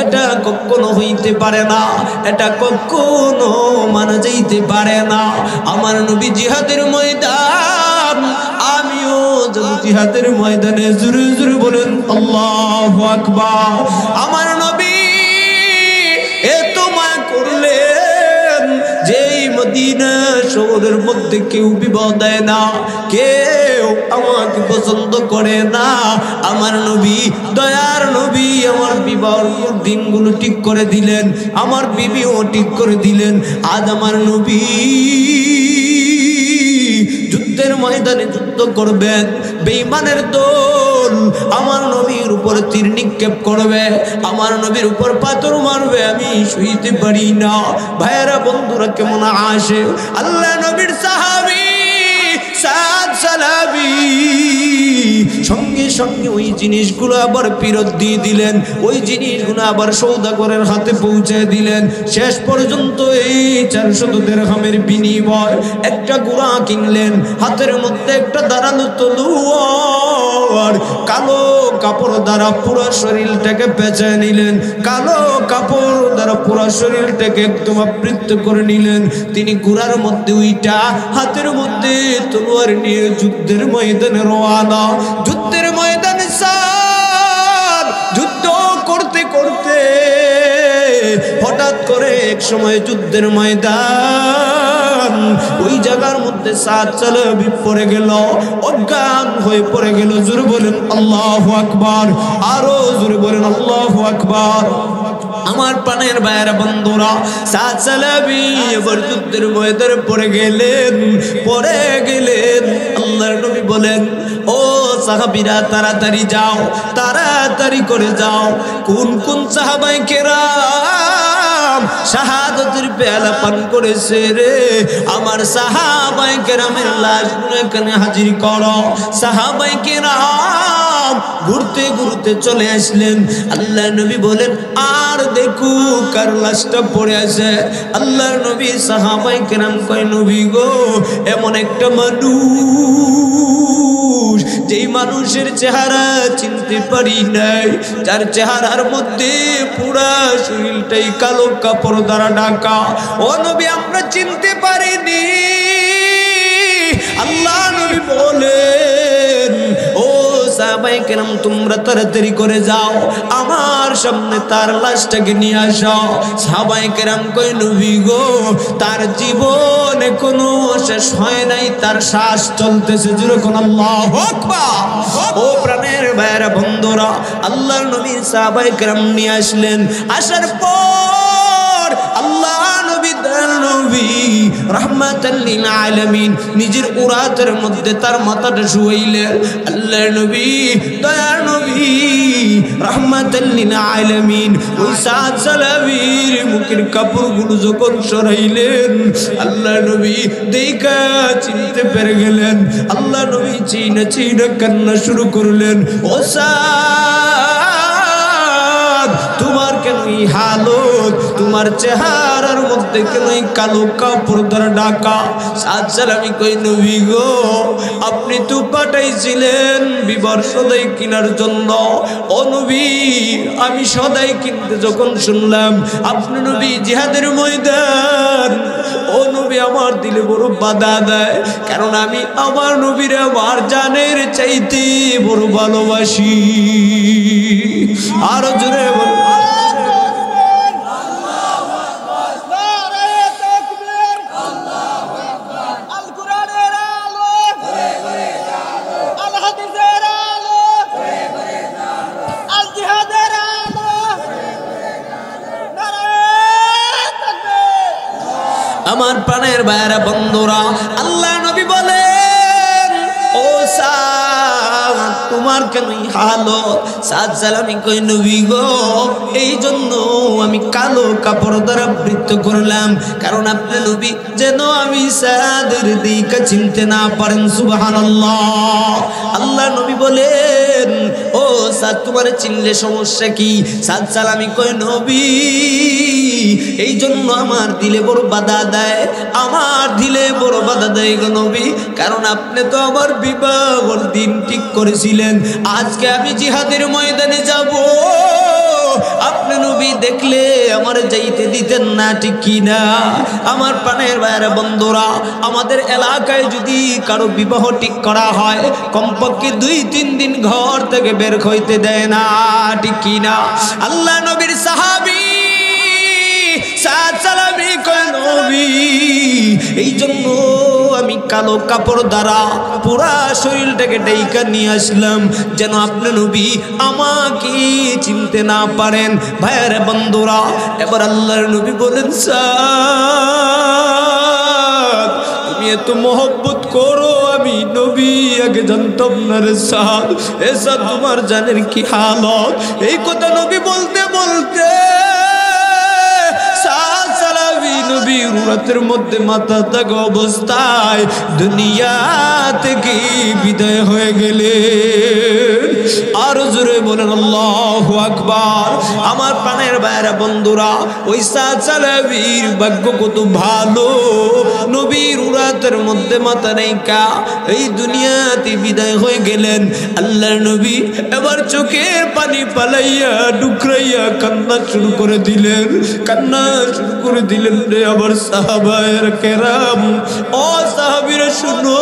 এটা কখনো হইতে পারে না, এটা কখনো মানা যাইতে পারে না। আমার নবী জিহাদের ময়দান, আমিও যাব জিহাদের ময়দানে। জোরে জোরে বলেন আল্লাহু আকবার। আমার নবী এত মায়া করলেন যে মদিনা শহরের মধ্যে কেউ বিবাহ দেয় না, কেউ আমাকে পছন্দ করে না। আমার নবী, দয়ার নবী, আমার বিবাহর দিনগুলো ঠিক করে দিলেন, আমার বিবিও ঠিক করে দিলেন। আজ আমার নবী যুদ্ধের ময়দানে যুদ্ধ করবেন, বেঈমানের দল আমার নবীর উপর তীর নিক্ষেপ করবে, আমার নবীর উপর পাথর মারবে, আমি সইতে পারি না। ভাইয়েরা বন্ধুরা, কেমন আসে আল্লাহ নবীর সাহাবী সাদ সালাবি সঙ্গে সঙ্গে ওই জিনিসগুলো আবার ফেরত দিয়ে দিলেন, ওই জিনিসগুলো আবার সওদাগরের হাতে পৌঁছে দিলেন। শেষ পর্যন্ত এই 400 দিরহামের বিনিময় একটা ঘোড়া কিনলেন, হাতের মধ্যে একটা ধারালো তলোয়ার, কালো কাপড় দ্বারা পুরো শরীরটাকে পেঁচে নিলেন, কালো কাপড় দ্বারা পুরো শরীরটাকে একদম আবৃত করে নিলেন। তিনি ঘোড়ার মধ্যে উইটা হাতের মধ্যে তলোয়ার নিয়ে যুদ্ধের ময়দানে রওনা। যুদ্ধের ময়দানে সাদ যুদ্ধ করতে করতে হঠাৎ করে এক সময় যুদ্ধের ময়দান ওই জায়গার মধ্যে সাদ সালাবি পড়ে গেল, অজ্ঞান হয়ে পড়ে গেল। জোরে বলেন আল্লাহু আকবার, আরো জোরে বলেন আল্লাহু আকবার। আমার প্রাণের ভাইয়েরা বন্ধুরা, সাদ সালাবি এবার যুদ্ধের ময়দানে পড়ে গেলেন। আল্লাহর নবী বলেন, ও সাহাবীরা তাড়াতাড়ি যাও, তাড়াতাড়ি করে যাও। কোন কোন সাহাবায়ে কেরাম শাহাদাতের পেয়ালা পান করেছে রে, আমার সাহাবায়ে কেরামের লাশগুলো এখানে হাজির করো। সাহাবায়ে কেরাম ঘুরতে ঘুরতে চলে আসলেন। আল্লাহর নবী বলেন, আর দেখো কার লাশটা পড়ে আছে। আল্লাহর নবী সাহাবায়ে কেরাম কয়, নবী গো, এমন একটা মানুষ যেই মানুষের চেহারা চিনতে পারি নাই, যার চেহারার মধ্যে পুরা শরীরটাই কালো কাপড় দ্বারা ঢাকা। ও নবী, আমরা চিনতে পারিনি। আল্লাহ নবী বলেন, ও সাহাবায়ে কেরাম তোমরা তাড়াতাড়ি করে যাও, আমার সামনে তার লাশটাকে নিয়ে আসো। সাহাবায়ে কেরাম কই, নবী গো, তার জীবন এখনো শেষ হয় নাই, তার শ্বাস চলতেছে। যেরকম আল্লাহু আকবার। ও প্রাণের ভাইয়েরা বন্ধুরা, আল্লাহর নবী সাহাবায়ে কেরাম নিয়ে আসলেন। আসার পর আল্লাহ নবী রাহমাতাল লিল আলামিন নিজের উরাতের মধ্যে তার মাথাটা শুয়াইলেন। আল্লাহর নবী, দয়ার নবী রাহমাতাল লিল আলামিন ওই সাদ সালাবির মুখের কাপড়গুলো যখন সরাইলেন, আল্লাহর নবী দেখা চিনতে পেরে গেলেন। আল্লাহর নবী চিনা চিনা কান্না শুরু করলেন। ও সাদ, তোমার কেন এই হালত? তোমার চেহারার মধ্যে কেন এই কালো কাপড় দ্বারা ঢাকা? সাদ সালামি কই, নবী গো, আপনি তো পাঠাইছিলেন বিবর সদাই কেনার জন্য। ও নবী, আমি সদাই কিনতে যখন শুনলাম আপনি নবী জিহাদের ময়দান, ও নবী আমার দিলে বড় বাধা দেয়, কারণ আমি আমার নবীর আমার জানের চাইতে বড় ভালোবাসি। আরো জোরে বল। আমার প্রাণের ভাইয়েরা বন্ধুরা, আল্লাহ নবী বলেন, ও সাদ, তোমার কেন হালত? সাদ সালামি কই, নবী গো, এই জন্য আমি কালো কাপড় দ্বারা বৃত্ত করলাম, কারণ আপনি নবী যেন আমি সাদের দিকে চিনতে না পারেন। সুবহানাল্লাহ। আল্লাহ নবী বলেন, ও সাদ, তোমার চিনলে সমস্যা কি? সাদ সালামি কই, নবী, এই জন্য আমার দিলে বড় বাধা দেয়, আমার দিলে বড় বাধা দেয় গো নবী, কারণ আপনি তো আমার বিবাহর দিন ঠিক করেছিলেন। আজকে আমি জিহাদের ময়দানে যাব, আপনি নবী দেখলে আমার যাইতে দিতেন না, ঠিক কি না? আমার প্রাণের ভাইয়েরা বন্ধুরা, আমাদের এলাকায় যদি কারো বিবাহ ঠিক করা হয়, কমপক্ষে 2-3 দিন ঘর থেকে বের হইতে দেয় না, ঠিক কি না? আল্লাহ নবীর সাহাবী সাদ সালামি কই, নবী, এই জন্য আমি কালো কাপড় দ্বারা পুরা শরীরটাকে ঢাকা নিয়ে আসলাম, যেন আপনি নবী আমাকে চিনতে না পারেন। ভাইয়েরা বন্ধুরা, এবার আল্লাহর নবী বলেন, সাদ, তুমি এত মহব্বত করো, আমি নবী আগে জানতাম না রে সাদ। এ সাদ, তোমার জানের কি হালত? এই কথা নবী বলতে বলতে নবী উরাতের মধ্যে মাথা থাকা অবস্থায় দুনিয়া থেকে বিদায় হয়ে গেলেন। আর জোরে বলেন আল্লাহু আকবার। আমার প্রাণের ভাইরা বন্ধুরা, ওই সাদ সালাবির ভাগ্য কত ভালো, নবীর উরাতের মধ্যে মাথা রেখা এই দুনিয়াতে বিদায় হয়ে গেলেন। আল্লাহর নবী এবার চোখের পানি পালাইয়া ডুকরাইয়া কান্না শুরু করে দিলেন, কান্না শুরু করে দিলেন রে আবার সাহাবায়ে কেরাম, ও সাহাবীরা শুনো,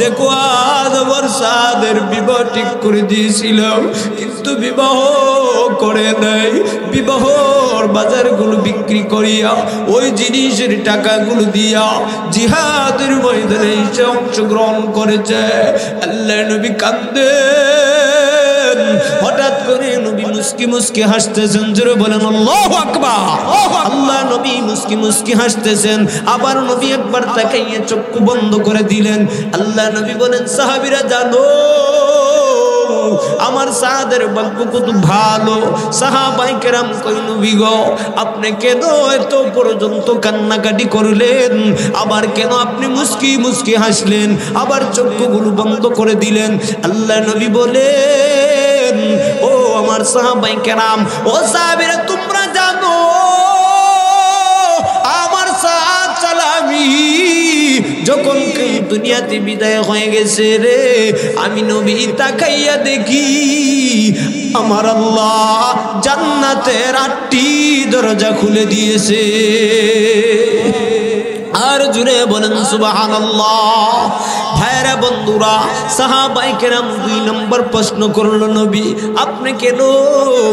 দেখো আজ আবার সাদের বিবাহ ঠিক করে দিয়েছিলাম, কিন্তু বিবাহ করে নাই। বিবাহর বাজারগুলো বিক্রি করিয়া ওই জিনিসের টাকাগুলো দিয়া জিহাদের ময়দানে এসে অংশগ্রহণ করেছে। আল্লাহ নবী কাঁদেন, হঠাৎ করে নবী মুস্কি মুস্কি হাসতেছেন। জোরে বলেন আল্লাহু আকবার। আল্লাহ নবী মুস্কি মুস্কি হাসতেছেন, আবার নবী একবার তাকাইয়া চক্ষু বন্ধ করে দিলেন। আল্লাহ নবী বলেন, সাহাবীরা জানো আমার সাদের ভাগ্য কত ভালো। সাহাবায়ে কেরাম কই নবী গো, আপনি কেন এত পর্যন্ত কান্নাকাটি করলেন, আবার কেন আপনি মুস্কি মুস্কি হাসলেন, আবার চক্ষুগুলো বন্ধ করে দিলেন? আল্লাহ নবী বলেন, ও আমার সাহাবায়ে কেরাম, ও সাহাবীরা তোমরা জানো আমার সাদ সালামি যখন দুনিয়াতে বিদায় হয়ে গেছে রে, আমি নবী তাকাইয়া দেখি আমার আল্লাহ জান্নাতের 8টি দরজা খুলে দিয়েছে। আর জুড়ে বলেন সুবহানাল্লাহ। ভাইরা বন্ধুরা, সাহাবায়ে কেরাম 2 নম্বর প্রশ্ন করলো, নবী আপনি কেন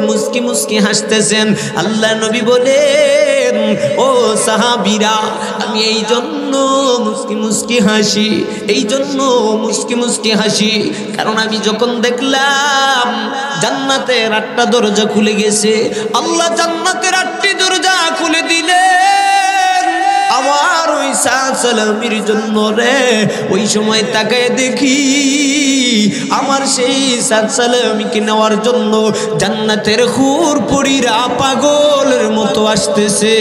মুস্কি মুস্কি হাসতেছেন? আল্লাহ নবী বলেন, ও সাহাবীরা, আমি এই জন্য মুস্কি মুস্কি হাসি, এই জন্য মুস্কি মুস্কি হাসি কারণ আমি যখন দেখলাম জান্নাতের 8টা দরজা খুলে গেছে, আল্লাহ জান্নাতের 8টি দরজা খুলে দিলেন আমার ওই সাদ সালামির জন্য রে। ওই সময় তাকায় দেখি আমার সেই সাদ সালামিকে নেওয়ার জন্য জান্নাতের হুর পরীরা পাগলের মতো আসতেছে।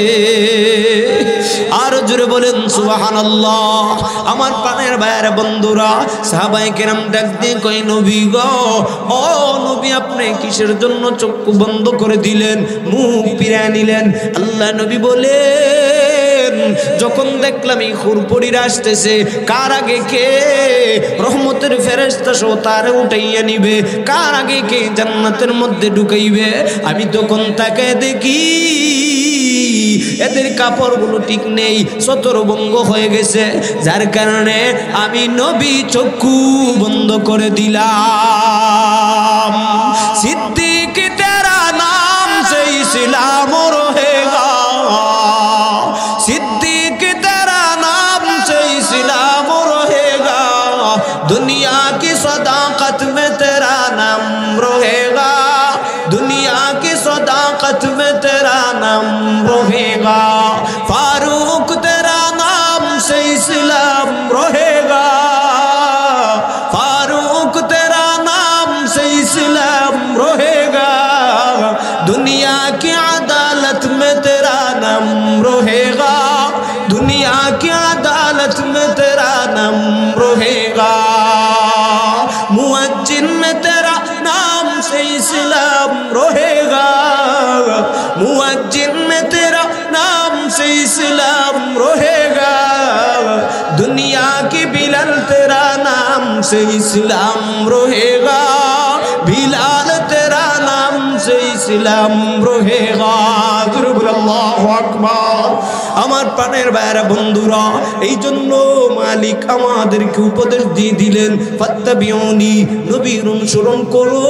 আর জোরে বলেন সুবহানাল্লাহ। আমার প্রাণের ভাইয়ের বন্ধুরা, সাহাবায়ে কেরাম ডাক দিয়ে কই নবী গো, ও নবী আপনি কিসের জন্য চক্ষু বন্ধ করে দিলেন, মুখ ফিরিয়ে নিলেন? আল্লাহ নবী বলেন, যখন দেখলাম এই হুরপরীরা আসতেছে, কার আগে কে রহমতের ফেরেশতা সহ তারে উঠাইয়া নিবে, কার আগে কে জান্নাতের মধ্যে ঢুকাইবে, আমি তখন তাকে দেখি এদের কাপড়গুলো ঠিক নেই, ছত্রভঙ্গ হয়ে গেছে, যার কারণে আমি নবী চক্ষু বন্ধ করে দিলাম। সিদ্দিক তেরা নাম সে ইসলাম রহেগা, सिद्दीक तेरा नाम से इस्लाम रहेगा, दुनिया की सदाकत में तेरा नाम रहेगा, दुनिया की सदाकत में तेरा नाम रहेगा, फारूक तेरा नाम से इस्लाम रहेगा, फारूक तेरा नाम से इस्लाम रहेगा, दुनिया की अदालत में तेरा नाम रहेगा, दुनिया की अदालत में तेरा नाम रहेगा, मुअज्जिन में तेरा नाम से इस्लाम रहेगा, मुअज्जिन में तेरा नाम से इस्लाम रहेगा, दुनिया की बिलाल तेरा नाम से इस्लाम रहेगा, बिलाल तेरा नाम से इस्लाम रहेगा। अल्लाहु अकबर। আমার প্রাণের ভাইরা বন্ধুরা, এই জন্য মালিক আমাদেরকে উপদেশ দিয়ে দিলেন, ফাত্তাবিউনি, নবীর অনুসরণ করো,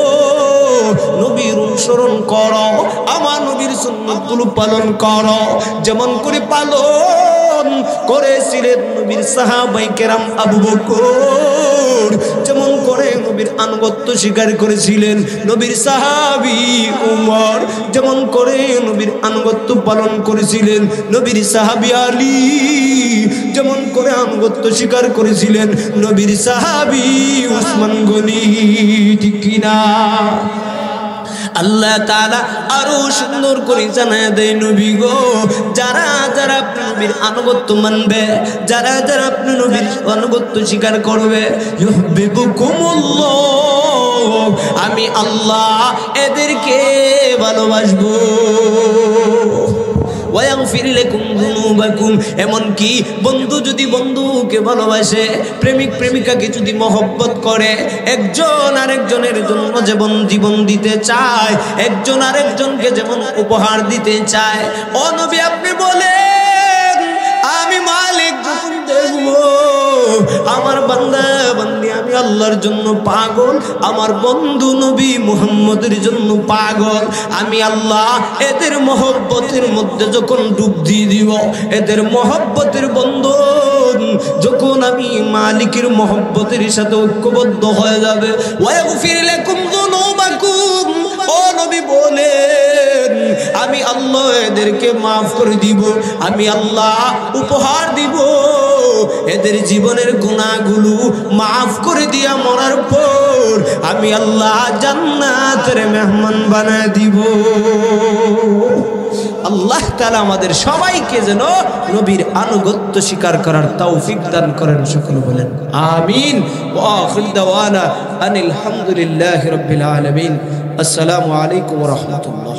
নবীর অনুসরণ করো, আমার নবীর সুন্নাতগুলো পালন করো, যেমন করে পালন করেছিলেন নবীর সাহাবায়ে কেরাম আবু বকর, যেমন করে নবীর আনুগত্য স্বীকার করেছিলেন নবীর সাহাবী উমর, যেমন করে নবীর আনুগত্য পালন করেছিলেন নবীর সাহাবী আলী, যেমন করে আনুগত্য স্বীকার করেছিলেন নবীর সাহাবী উসমান গনি। ঠিক কিনা? আল্লাহ তাআলা আরো সুন্দর করে জানায় দেয়, নবী গো, যারা যারা আপনি নবীর আনুগত্য মানবে, যারা যারা আপনি নবীর আনুগত্য স্বীকার করবে, ইউহিব্বুকুমুল্লাহ, আমি আল্লাহ এদেরকে ভালোবাসবো। ওয়াগফির লাকুম যুনুবাকুম, এমনকি বন্ধু যদি বন্ধুকে ভালোবাসে, প্রেমিক প্রেমিকাকে যদি মহব্বত করে, একজন আরেকজনের জন্য যেমন জীবন দিতে চায়, একজন আরেকজনকে যেমন উপহার দিতে চায়, ও নবী আপনি বলেন আমি মালিক যখন দেখবো আমার বান্দা বান্দি আমি আল্লাহর জন্য পাগল, আমার বন্ধু নবী মুহাম্মদের জন্য পাগল, আমি আল্লাহ এদের মহব্বতের মধ্যে যখন ডুব দিয়ে দিব, এদের মহব্বতের বন্ধন যখন আমি মালিকের মহব্বতের সাথে ঐক্যবদ্ধ হয়ে যাবে, ওয়াগফির লাকুম যুনুবাকুম, ও নবী বলেন আমি আল্লাহ এদেরকে মাফ করে দিব, আমি আল্লাহ উপহার দিব, এদের জীবনের গুনাহগুলো মাফ করে দিয়া মরার পর আমি আল্লাহ জান্নাতের মেহমান বানায় দিব। আল্লাহ তাআলা আমাদের সবাইকে যেন নবীর আনুগত্য স্বীকার করার তৌফিক দান করেন, সকলে বলেন আমিন। ওয়া আখির দাওয়ানা আনিল হামদুলিল্লাহি রাব্বিল আলামিন। আসসালামু আলাইকুম ওয়া রাহমাতুল্লাহ।